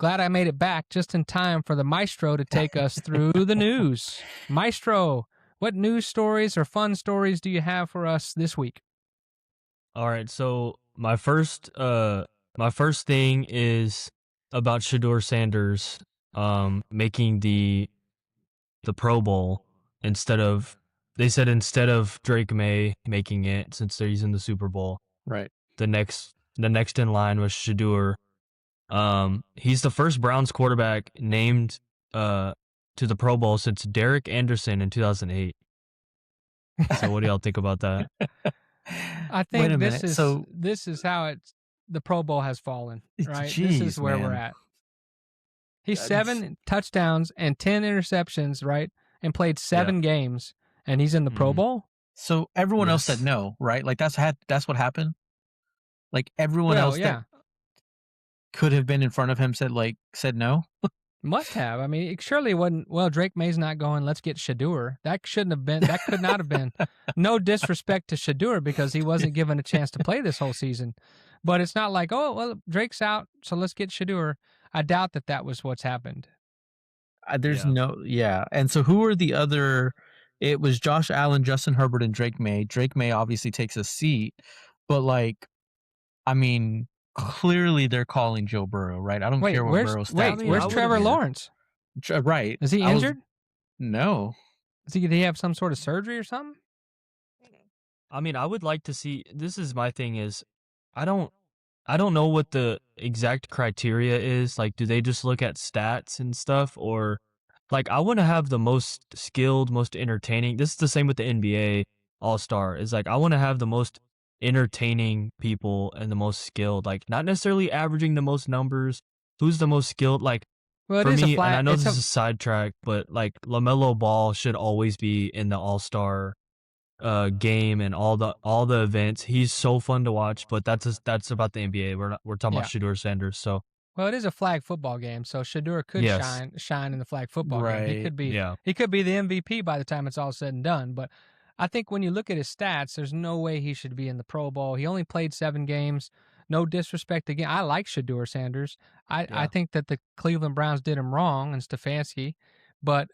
Glad I made it back just in time for the Maestro to take us through the news. Maestro, what news stories or fun stories do you have for us this week? All right, so my first thing is about Shedeur Sanders making the Pro Bowl instead of Drake May making it, since they're using the Super Bowl. Right. The next in line was Shedeur. He's the first Browns quarterback named to the Pro Bowl since Derek Anderson in 2008. So what do y'all think about that? I think this is how the Pro Bowl has fallen, right? Jeez, this is where we're at. He's 7 touchdowns and 10 interceptions, right? And played 7 games, and he's in the Pro Bowl. So everyone else said no, right? Like that's what happened. Like everyone else that could have been in front of him said no. Must have. I mean, it surely wasn't. Well, Drake May's not going. Let's get Shedeur. That shouldn't have been. That could not have been. No disrespect to Shedeur because he wasn't given a chance to play this whole season. But it's not like, oh well, Drake's out, so let's get Shedeur. I doubt that was what's happened. There's and so who are the other? It was Josh Allen, Justin Herbert, and Drake May. Drake May obviously takes a seat, but I mean, clearly they're calling Joe Burrow, right? I don't care what Burrow's stats. Where's Trevor Lawrence? Right. Is he injured? No. Did he have some sort of surgery or something? I mean, I would like to see. This is my thing: is I don't know what the exact criteria is. Like, do they just look at stats and stuff, or like I want to have the most skilled, most entertaining. This is the same with the NBA All-Star. Is like I want to have the most entertaining people and the most skilled. Like not necessarily averaging the most numbers. Who's the most skilled? Like Well, it for is a me, and I flag. know It's this a is a sidetrack, but like LaMelo Ball should always be in the All-Star game and all the events. He's so fun to watch, but that's about the NBA. We're talking about yeah. Shedeur Sanders. So Well, it is a flag football game, so Shedeur could yes, shine in the flag football game. He Right. could be yeah, he could be the MVP by the time it's all said and done. But I think when you look at his stats, there's no way he should be in the Pro Bowl. He only played 7 games. No disrespect again. I like Shedeur Sanders. I yeah. think that the Cleveland Browns did him wrong and Stefanski, but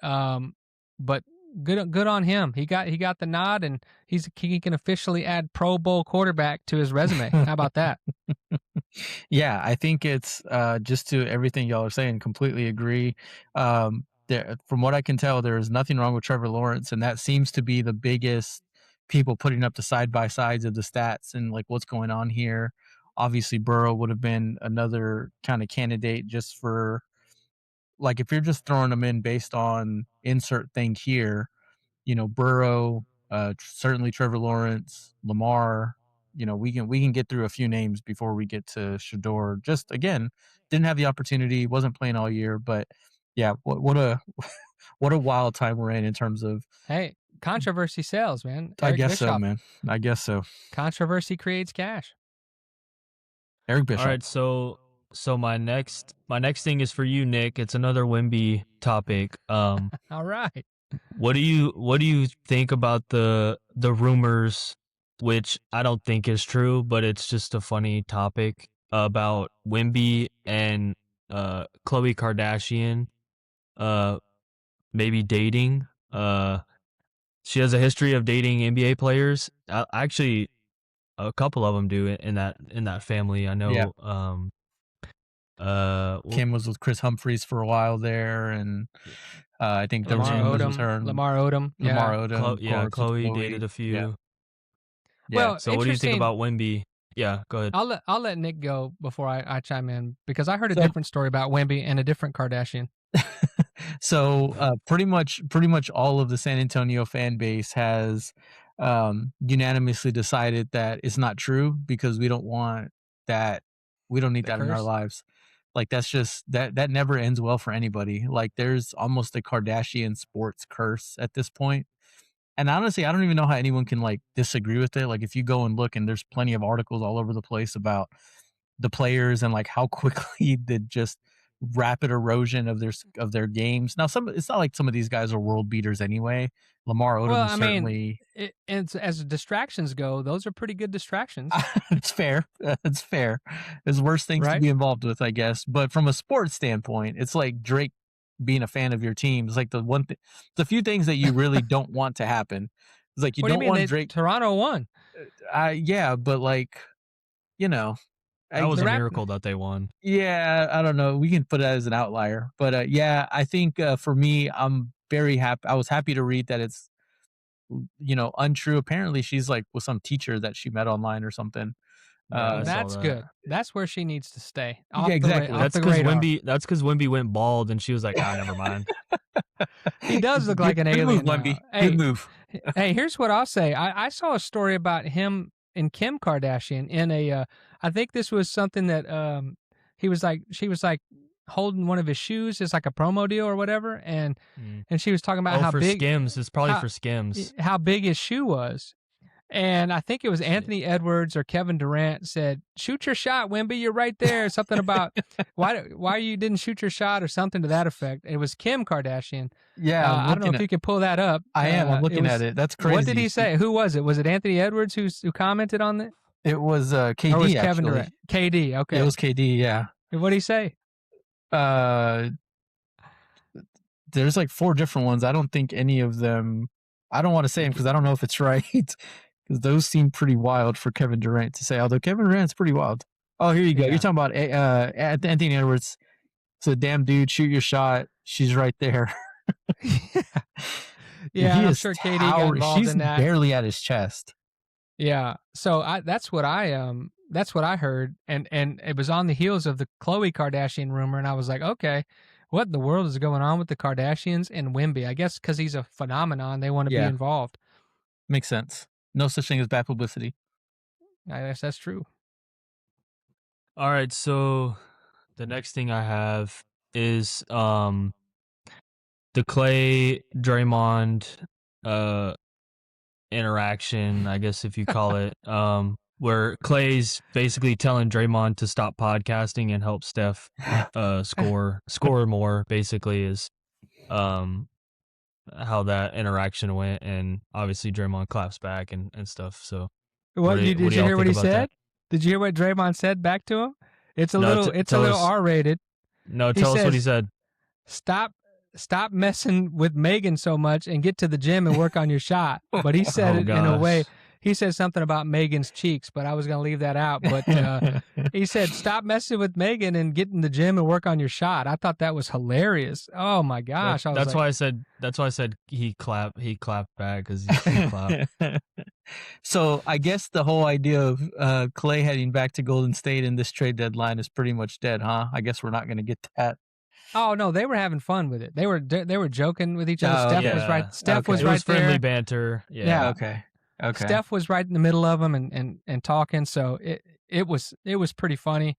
good on him. He got the nod and he can officially add Pro Bowl quarterback to his resume. How about that? Yeah, I think it's just to everything y'all are saying, completely agree. From what I can tell, there is nothing wrong with Trevor Lawrence, and that seems to be the biggest people putting up the side by sides of the stats and like what's going on here. Obviously, Burrow would have been another kind of candidate just for like if you're just throwing them in based on insert thing here, Burrow, certainly Trevor Lawrence, Lamar. We can get through a few names before we get to Shador. Just again, didn't have the opportunity, wasn't playing all year, but yeah, what a what a wild time we're in terms of. Hey, controversy sells, man. I Eric guess Bischoff. so, man. I guess so. Controversy creates cash. Eric Bischoff. All right, so my next thing is for you, Nick. It's another Wemby topic. All right. What do you think about the rumors, which I don't think is true, but it's just a funny topic about Wemby and Khloe Kardashian maybe dating. She has a history of dating NBA players. Actually, a couple of them do in that family. I know. Yeah. Kim was with Chris Humphries for a while there, and I think there was rumors with her. Lamar Odom. Lamar Odom. Khloe dated a few. Yeah. Well, so what do you think about Wemby? Yeah, go ahead. I'll let Nick go before I chime in because I heard a different story about Wemby and a different Kardashian. So pretty much all of the San Antonio fan base has unanimously decided that it's not true because we don't want that. We don't need that in our lives. Like that's just that never ends well for anybody. Like there's almost a Kardashian sports curse at this point. And honestly, I don't even know how anyone can like disagree with it. Like if you go and look, and there's plenty of articles all over the place about the players and like how quickly the just rapid erosion of their games. Now, it's not like some of these guys are world beaters anyway. Lamar Odom certainly. And as distractions go, those are pretty good distractions. It's fair. It's fair. There's worse things to be involved with, I guess. But from a sports standpoint, it's like Drake being a fan of your team. It's like the few things that you really don't want to happen. It's like you don't want Drake. Toronto won. Yeah, but like, that was a miracle that they won. Yeah, I don't know. We can put it as an outlier, but yeah, I think for me, I'm very happy. I was happy to read that it's untrue. Apparently, she's like with some teacher that she met online or something. That's good. That's where she needs to stay. Yeah, exactly. That's because Wemby went bald, and she was like, never mind. He does look like an alien. Good move, Wemby. Good move. Hey, here's what I'll say. I saw a story about him and Kim Kardashian in a. I think this was something that she was like holding one of his shoes. It's like a promo deal or whatever, and she was talking about how for big Skims. It's probably for Skims. How big his shoe was. And I think it was Anthony Edwards or Kevin Durant said, "Shoot your shot, Wemby. You're right there." Something about why you didn't shoot your shot or something to that effect. It was Kim Kardashian. Yeah, I don't know if you can pull that up. I am. I'm looking at it. That's crazy. What did he say? Who was it? Was it Anthony Edwards who commented on that? It was KD. Or was Kevin actually. Durant? KD. Okay. It was KD. Yeah. What did he say? There's like 4 different ones. I don't think any of them. I don't want to say them because I don't know if it's right. Because those seem pretty wild for Kevin Durant to say. Although Kevin Durant's pretty wild. Oh, here you go. Yeah. You're talking about Anthony Edwards. So, damn dude, shoot your shot. She's right there. Yeah, I'm sure KD got involved in that. She's barely at his chest. Yeah, so that's what I That's what I heard, and it was on the heels of the Khloe Kardashian rumor, and I was like, okay, what in the world is going on with the Kardashians and Wemby? I guess because he's a phenomenon, they want to be involved. Makes sense. No such thing as bad publicity. I guess that's true. All right, so the next thing I have is the Clay Draymond interaction, I guess if you call it, where Clay's basically telling Draymond to stop podcasting and help Steph score more, basically, is how that interaction went, and obviously Draymond claps back and stuff. So did you hear what he said? Did you hear what Draymond said back to him? It's a little R-rated. No, tell us what he said. Stop messing with Megan so much and get to the gym and work on your shot. But he said it in a way. He said something about Megan's cheeks, but I was going to leave that out. But he said, stop messing with Megan and get in the gym and work on your shot. I thought that was hilarious. Oh my gosh. That's why I said he clapped back, because he clapped. So I guess the whole idea of Clay heading back to Golden State in this trade deadline is pretty much dead, huh? I guess we're not going to get that. Oh no, they were having fun with it. They were joking with each other. Steph was right. Steph was it was was right friendly there. Banter. Yeah. Okay. Steph was right in the middle of them and talking. So it was pretty funny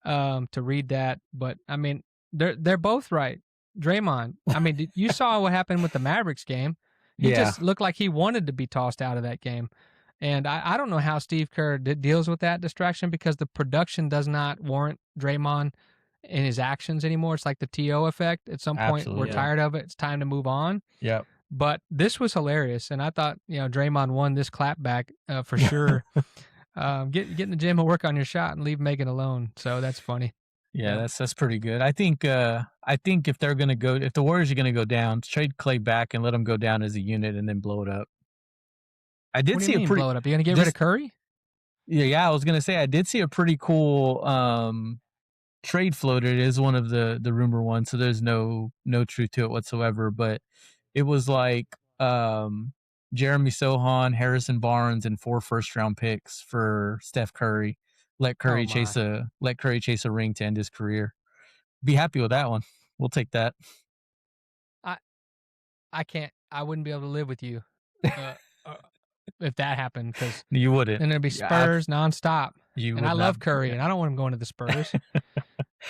to read that. But I mean, they're both right. Draymond. I mean, you saw what happened with the Mavericks game. He just looked like he wanted to be tossed out of that game. And I don't know how Steve Kerr deals with that distraction, because the production does not warrant Draymond in his actions anymore. It's like the TO effect. At some point, we're tired of it. It's time to move on. Yeah. But this was hilarious, and I thought, Draymond won this clapback for sure. Get in the gym and work on your shot and leave Megan alone. So that's funny. Yeah, that's pretty good. I think if the Warriors are gonna go down, trade Clay back and let them go down as a unit and then blow it up. I did see blow it up. You gonna get rid of Curry? Yeah. I was gonna say I did see a pretty cool trade floated. It is one of the rumor ones, so there's no truth to it whatsoever. But it was like Jeremy Sohan, Harrison Barnes, and 4 first-round picks for Steph Curry. Let Curry chase a ring to end his career. Be happy with that one. We'll take that. I can't. I wouldn't be able to live with you if that happened, because you wouldn't. And it'd be Spurs nonstop. I love Curry, and I don't want him going to the Spurs.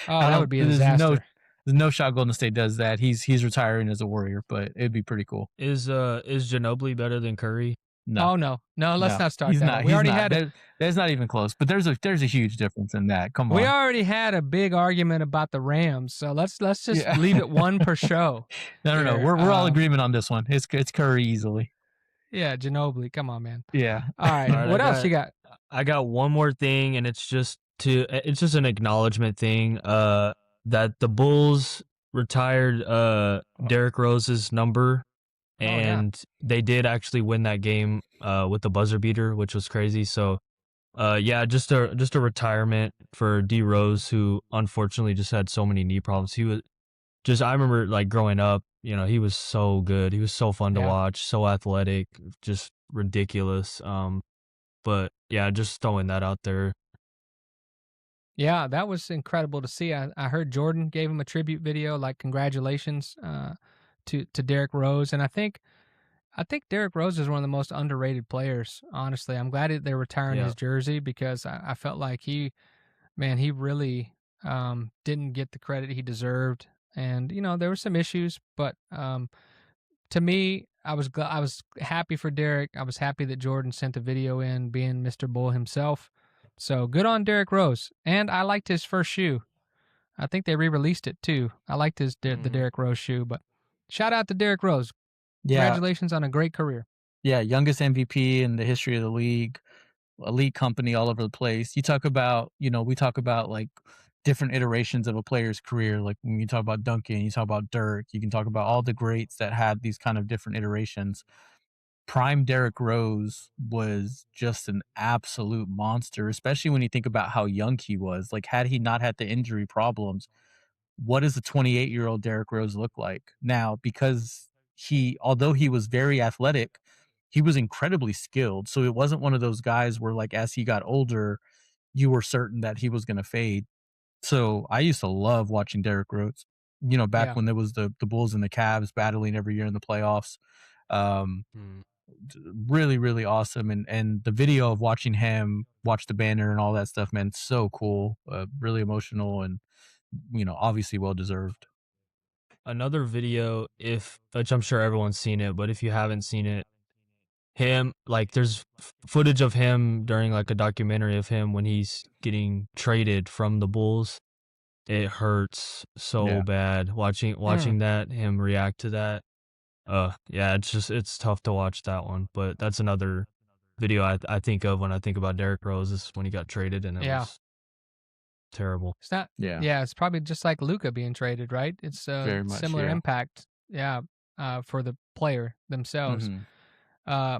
That would be a disaster. There's no shot Golden State does that. He's retiring as a Warrior, but it'd be pretty cool. Is Ginobili better than Curry? No. Oh no. Let's not start that. We already had. There's not even close. But there's a huge difference in that. Come on. We already had a big argument about the Rams, so let's just leave it one per show. No. We're all agreement on this one. It's Curry easily. Yeah, Ginobili. Come on, man. Yeah. All right. What else you got? I got one more thing, and it's just an acknowledgement thing. That the Bulls retired Derrick Rose's number, and they did actually win that game with the buzzer beater, which was crazy. So just a retirement for D Rose, who unfortunately just had so many knee problems. He was I remember like growing up, he was so good. He was so fun to watch, so athletic, just ridiculous. But yeah, just throwing that out there. Yeah, that was incredible to see. I heard Jordan gave him a tribute video, like congratulations to Derrick Rose, and I think Derrick Rose is one of the most underrated players. Honestly, I'm glad they're retiring his jersey, because I felt like he really didn't get the credit he deserved, and there were some issues, but to me, I was happy for Derrick. I was happy that Jordan sent the video in, being Mr. Bull himself. So good on Derrick Rose. And I liked his first shoe. I think they re-released it too. I liked the Derrick Rose shoe. But shout out to Derrick Rose. Congratulations on a great career. Yeah, youngest MVP in the history of the league. Elite company all over the place. You talk about, we talk about like different iterations of a player's career. Like when you talk about Duncan, you talk about Dirk, you can talk about all the greats that had these kind of different iterations. Prime Derrick Rose was just an absolute monster, especially when you think about how young he was. Like, had he not had the injury problems, what does a 28-year-old Derrick Rose look like now? Because although he was very athletic, he was incredibly skilled. So it wasn't one of those guys where, like, as he got older, you were certain that he was going to fade. So I used to love watching Derrick Rose, back when there was the Bulls and the Cavs battling every year in the playoffs. Really, really awesome. And the video of watching him watch the banner and all that stuff, man, so cool. Really emotional and, obviously well-deserved. Another video, which I'm sure everyone's seen it, but if you haven't seen it, there's footage of him during like a documentary of him when he's getting traded from the Bulls. It hurts so bad watching that, him react to that. It's tough to watch that one, but that's another video I think of when I think about Derrick Rose. Is when he got traded, and it was terrible. It's not. Yeah, it's probably just like Luka being traded, right? It's a similar impact. Yeah, for the player themselves. I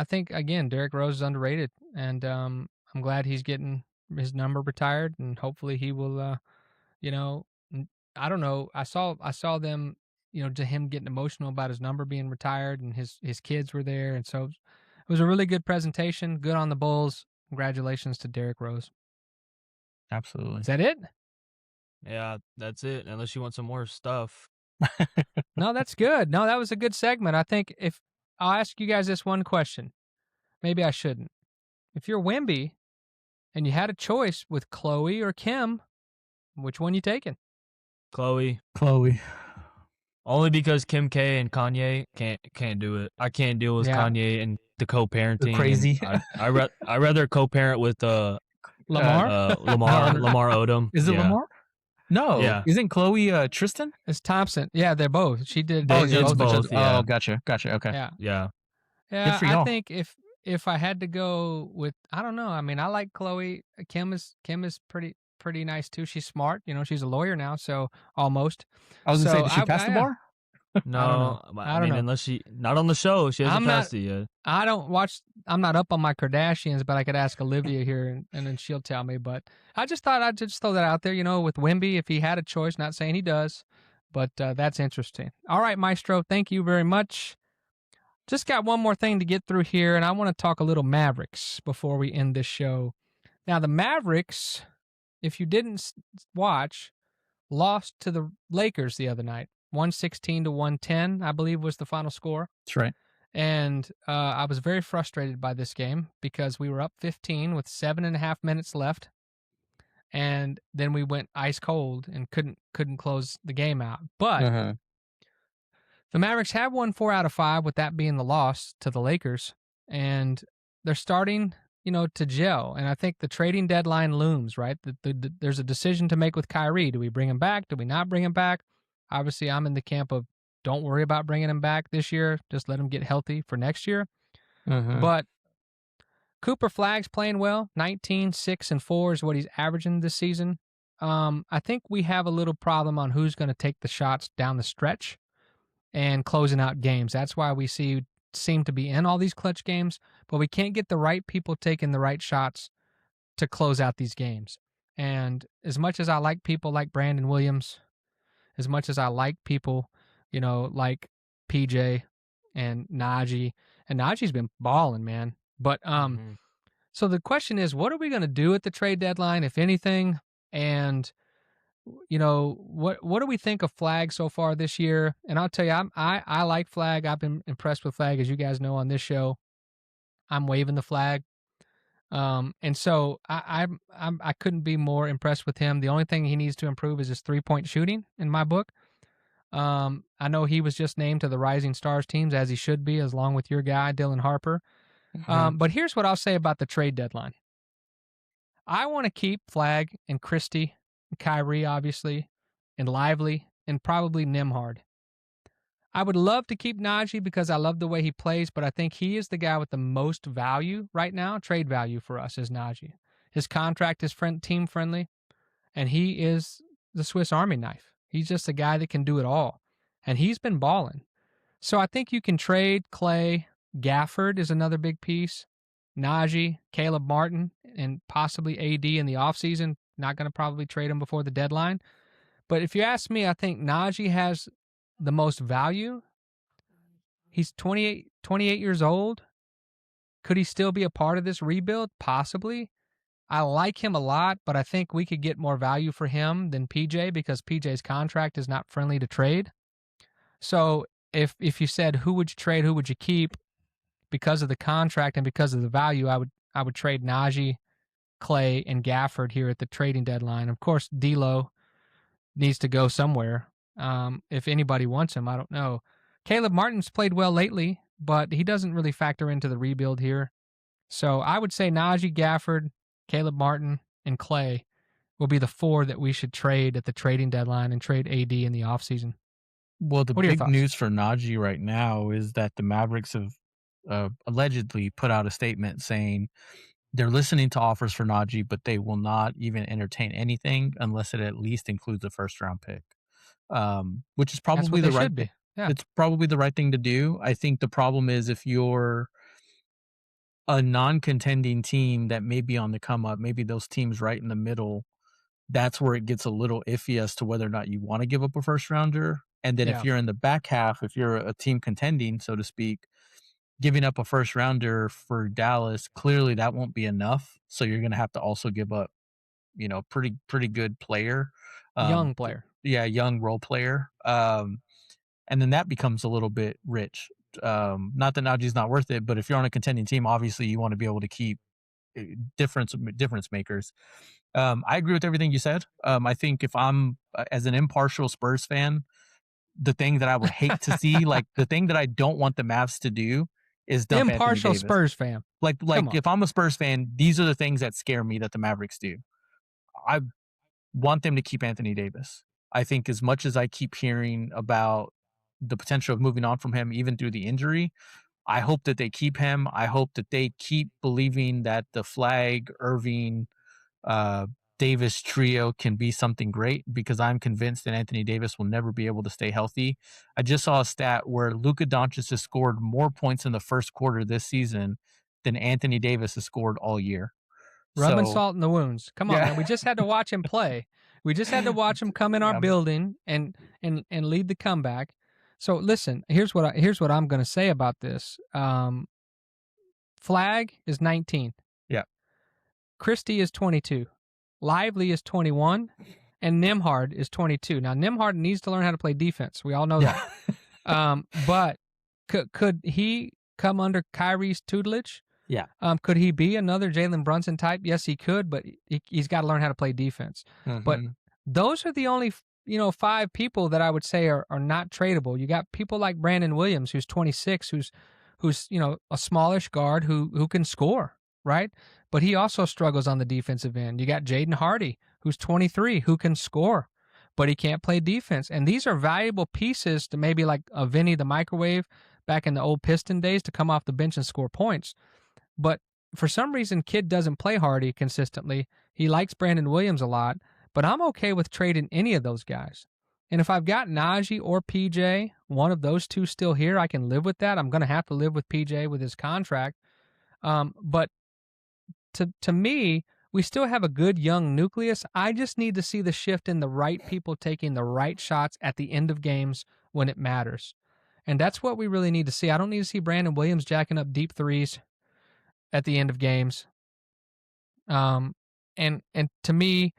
think again, Derrick Rose is underrated, and I'm glad he's getting his number retired, and hopefully he will. I don't know. I saw them. To him getting emotional about his number being retired, and his kids were there, and so it was a really good presentation. Good on the Bulls. Congratulations to Derrick Rose. Absolutely. Is that it? Yeah, that's it. Unless you want some more stuff. No, that's good. No, that was a good segment. I think if I'll ask you guys this one question, maybe I shouldn't. If you're Wemby and you had a choice with Chloe or Kim, which one you taking? Chloe. Only because Kim K and Kanye can't do it. I can't deal with Kanye and the co-parenting. They're crazy. I rather co-parent with Lamar. Lamar Odom. Is it Lamar? No. Yeah. Isn't Chloe Tristan? It's Thompson. Yeah, they're both. She did. It's both. Yeah. Oh, gotcha. Okay. Yeah. Yeah. I think if I had to go with, I don't know. I mean, I like Chloe. Kim is pretty nice too. She's smart. She's a lawyer now, so almost. I was gonna say, did she pass the bar? No, I don't know. Unless she not on the show, she hasn't passed it yet. I don't watch. I'm not up on my Kardashians, but I could ask Olivia here, and then she'll tell me. But I just thought I'd just throw that out there. With Wemby, if he had a choice, not saying he does, but that's interesting. All right, Maestro, thank you very much. Just got one more thing to get through here, and I want to talk a little Mavericks before we end this show. Now, the Mavericks, if you didn't watch, lost to the Lakers the other night. 116-110, I believe, was the final score. That's right. And I was very frustrated by this game because we were up 15 with 7.5 minutes left, and then we went ice cold and couldn't close the game out. But the Mavericks have won 4 out of 5, with that being the loss to the Lakers, and they're starting, to gel. And I think the trading deadline looms, right? There's a decision to make with Kyrie. Do we bring him back? Do we not bring him back? Obviously, I'm in the camp of don't worry about bringing him back this year. Just let him get healthy for next year. But Cooper Flagg's playing well. 19, 6, and 4 is what he's averaging this season. I think we have a little problem on who's going to take the shots down the stretch and closing out games. That's why we seem to be in all these clutch games, but we can't get the right people taking the right shots to close out these games. And as much as I like people like Brandon Williams, as much as I like people, like PJ and Najee, and Najee's been balling, man. But so the question is, what are we going to do at the trade deadline, if anything? And what do we think of Flagg so far this year? And I'll tell you, I like Flagg. I've been impressed with Flagg, as you guys know on this show. I'm waving the flag. And so I couldn't be more impressed with him. The only thing he needs to improve is his 3-point shooting, in my book. I know he was just named to the Rising Stars teams, as he should be, along with your guy, Dylan Harper. But here's what I'll say about the trade deadline. I want to keep Flagg and Christie, and Kyrie, obviously, and Lively, and probably Nembhard. I would love to keep Najee because I love the way he plays, but I think he is the guy with the most value right now. Trade value for us is Najee. His contract is team-friendly, and he is the Swiss Army knife. He's just a guy that can do it all, and he's been balling. So I think you can trade Clay. Gafford is another big piece. Najee, Caleb Martin, and possibly AD in the offseason. Not going to probably trade him before the deadline. But if you ask me, I think Najee has the most value. He's 28 years old. Could he still be a part of this rebuild? Possibly. I like him a lot, but I think we could get more value for him than PJ because PJ's contract is not friendly to trade. So if you said who would you trade, who would you keep because of the contract and because of the value, I would trade Najee, Clay, and Gafford here at the trading deadline. Of course, D'Lo needs to go somewhere. If anybody wants him, I don't know. Caleb Martin's played well lately, but he doesn't really factor into the rebuild here. So I would say Najee, Gafford, Caleb Martin, and Clay will be the 4 that we should trade at the trading deadline and trade AD in the offseason. Well, the big news for Najee right now is that the Mavericks have allegedly put out a statement saying they're listening to offers for Najee, but they will not even entertain anything unless it at least includes a first-round pick, which is probably the right thing. Yeah. It's probably the right thing to do. I think the problem is if you're a non-contending team that may be on the come up, maybe those teams right in the middle, that's where it gets a little iffy as to whether or not you want to give up a first-rounder. And then if you're in the back half, if you're a team contending, so to speak, giving up a first rounder for Dallas, clearly that won't be enough. So you're going to have to also give up, pretty good player. Young player. Yeah, young role player. And then that becomes a little bit rich. Not that Najee's not worth it, but if you're on a contending team, obviously you want to be able to keep difference makers. I agree with everything you said. I think if I'm, as an impartial Spurs fan, the thing that I would hate to see, like the thing that I don't want the Mavs to do is dump impartial Anthony Davis. Spurs fan. Like if I'm a Spurs fan, these are the things that scare me that the Mavericks do. I want them to keep Anthony Davis. I think as much as I keep hearing about the potential of moving on from him, even through the injury, I hope that they keep him. I hope that they keep believing that the Flag, Irving, Davis trio can be something great, because I'm convinced that Anthony Davis will never be able to stay healthy. I just saw a stat where Luka Doncic has scored more points in the first quarter this season than Anthony Davis has scored all year. Rubbing salt in the wounds. Come on, man. We just had to watch him play. We just had to watch him come in our building and lead the comeback. So listen, here's what I'm going to say about this. Flag is 19. Yeah. Christie is 22. Lively is 21, and Nembhard is 22. Now, Nembhard needs to learn how to play defense. We all know that. But could he come under Kyrie's tutelage? Yeah. Could he be another Jalen Brunson type? Yes, he could, but he's got to learn how to play defense. Mm-hmm. But those are the only 5 people that I would say are not tradable. You got people like Brandon Williams, who's 26, who's a smallish guard who can score, right? But he also struggles on the defensive end. You got Jaden Hardy, who's 23, who can score, but he can't play defense. And these are valuable pieces to maybe like a Vinny the Microwave back in the old Piston days to come off the bench and score points. But for some reason, Kidd doesn't play Hardy consistently. He likes Brandon Williams a lot, but I'm okay with trading any of those guys. And if I've got Najee or PJ, one of those two still here, I can live with that. I'm going to have to live with PJ with his contract. But to me, we still have a good young nucleus. I just need to see the shift in the right people taking the right shots at the end of games when it matters. And that's what we really need to see. I don't need to see Brandon Williams jacking up deep threes at the end of games. And to me,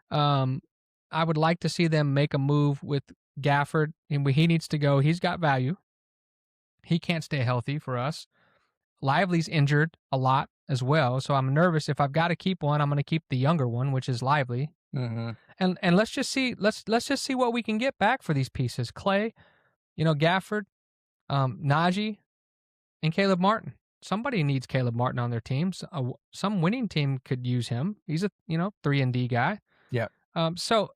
I would like to see them make a move with Gafford. And he needs to go. He's got value. He can't stay healthy for us. Lively's injured a lot as well, so I'm nervous. If I've got to keep one, I'm going to keep the younger one, which is Lively. Mm-hmm. And let's just see what we can get back for these pieces. Clay, Gafford, Najee, and Caleb Martin. Somebody needs Caleb Martin on their teams. Some winning team could use him. He's a 3-and-D guy. Yeah. So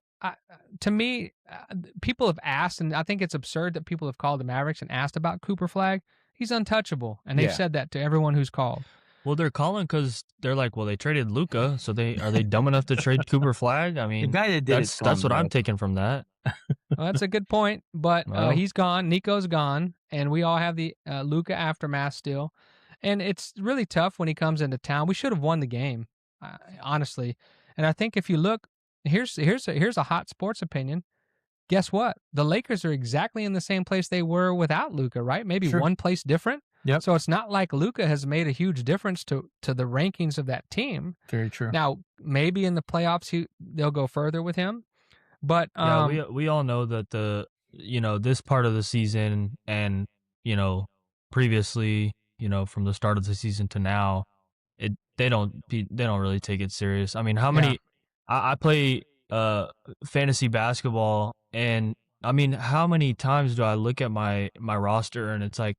to me, people have asked, and I think it's absurd that people have called the Mavericks and asked about Cooper Flag. He's untouchable, and they've said that to everyone who's called. Well, they're calling because they're like, well, they traded Luka, so are they dumb enough to trade Cooper Flag? I mean, the guy that did that's what I'm taking from that. Well, that's a good point, but he's gone. Nico's gone, and we all have the Luka aftermath still. And it's really tough when he comes into town. We should have won the game, honestly. And I think if you look, here's a hot sports opinion. Guess what? The Lakers are exactly in the same place they were without Luka, right? Maybe one place different. Yep. So it's not like Luka has made a huge difference to the rankings of that team. Very true. Now, maybe in the playoffs they'll go further with him, but we all know that this part of the season and previously from the start of the season to now, they don't really take it serious. I mean, how many? I play fantasy basketball, and I mean, how many times do I look at my roster and it's like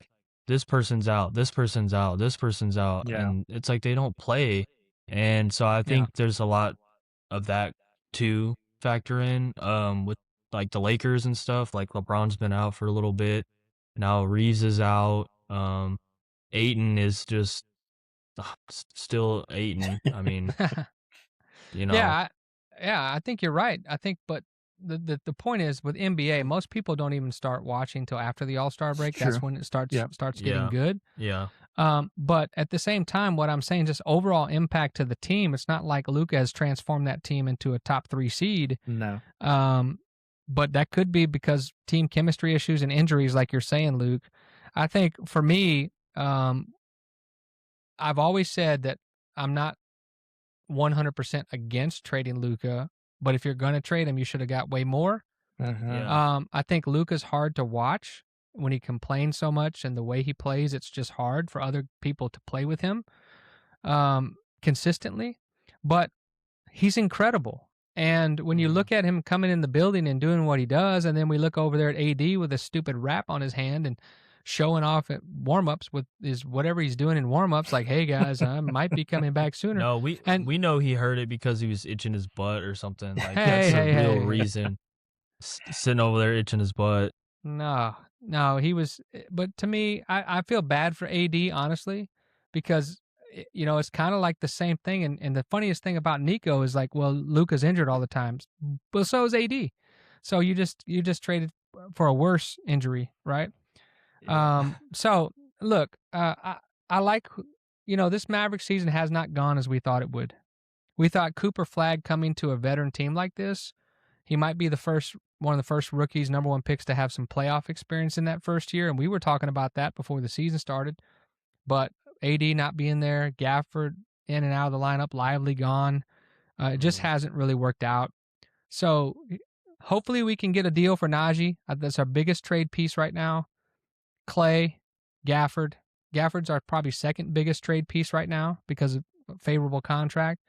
this person's out, this person's out, this person's out, and it's like they don't play, and so I think there's a lot of that to factor in with like the Lakers and stuff. Like LeBron's been out for a little bit, now Reeves is out. Ayton is just still Ayton. I mean, Yeah, I think you're right. I think, but the point is with NBA, most people don't even start watching till after the All-Star break. True. That's when it starts getting good. Yeah. But at the same time, what I'm saying, just overall impact to the team, it's not like Luka has transformed that team into a top 3 seed. No. But that could be because team chemistry issues and injuries, like you're saying, Luke. I think for me, I've always said that I'm not 100% against trading Luka, but if you're going to trade him, you should have got way more. I think Luka's hard to watch when he complains so much, and the way he plays, it's just hard for other people to play with him consistently. But he's incredible. And when you look at him coming in the building and doing what he does, and then we look over there at AD with a stupid wrap on his hand and showing off at warm-ups with whatever he's doing in warm-ups, like, hey guys, I might be coming back sooner. No, we know he heard it because he was itching his butt or something. Like that's the real reason. Sitting over there itching his butt. No, he was. But to me, I feel bad for AD, honestly, because it's kind of like the same thing. And the funniest thing about Nico is like, well, Luka's injured all the time, but so is AD. So you just traded for a worse injury, right? So look, I like, this Maverick season has not gone as we thought it would. We thought Cooper Flagg coming to a veteran team like this, he might be one of the first rookies, number 1 picks to have some playoff experience in that first year. And we were talking about that before the season started, but AD not being there, Gafford in and out of the lineup, Lively gone. It just hasn't really worked out. So hopefully we can get a deal for Najee. That's our biggest trade piece right now. Clay, Gafford. Gafford's our probably second biggest trade piece right now because of a favorable contract.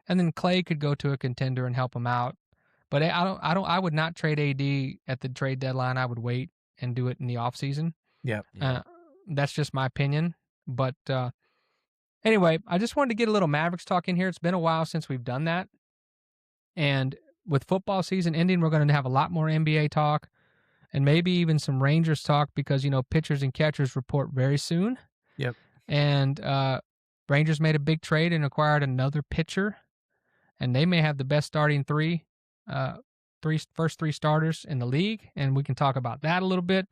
And then Clay could go to a contender and help him out. But I would not trade AD at the trade deadline. I would wait and do it in the offseason. Yep. That's just my opinion. But anyway, I just wanted to get a little Mavericks talk in here. It's been a while since we've done that. And with football season ending, we're going to have a lot more NBA talk. And maybe even some Rangers talk because, pitchers and catchers report very soon. Yep. And Rangers made a big trade and acquired another pitcher. And they may have the best starting first three starters in the league. And we can talk about that a little bit.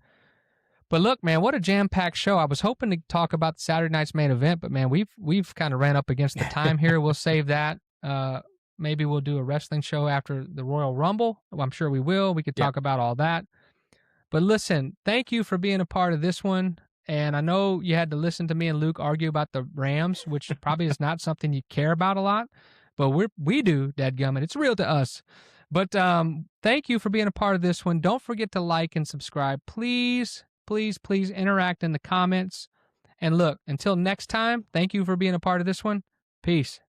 But look, man, what a jam-packed show. I was hoping to talk about Saturday night's main event, but man, we've kind of ran up against the time here. We'll save that. Maybe we'll do a wrestling show after the Royal Rumble. I'm sure we will. We could talk about all that. But listen, thank you for being a part of this one. And I know you had to listen to me and Luke argue about the Rams, which probably is not something you care about a lot, but we do, dadgummit. It's real to us. But thank you for being a part of this one. Don't forget to like and subscribe. Please, please, please interact in the comments. And look, until next time, thank you for being a part of this one. Peace.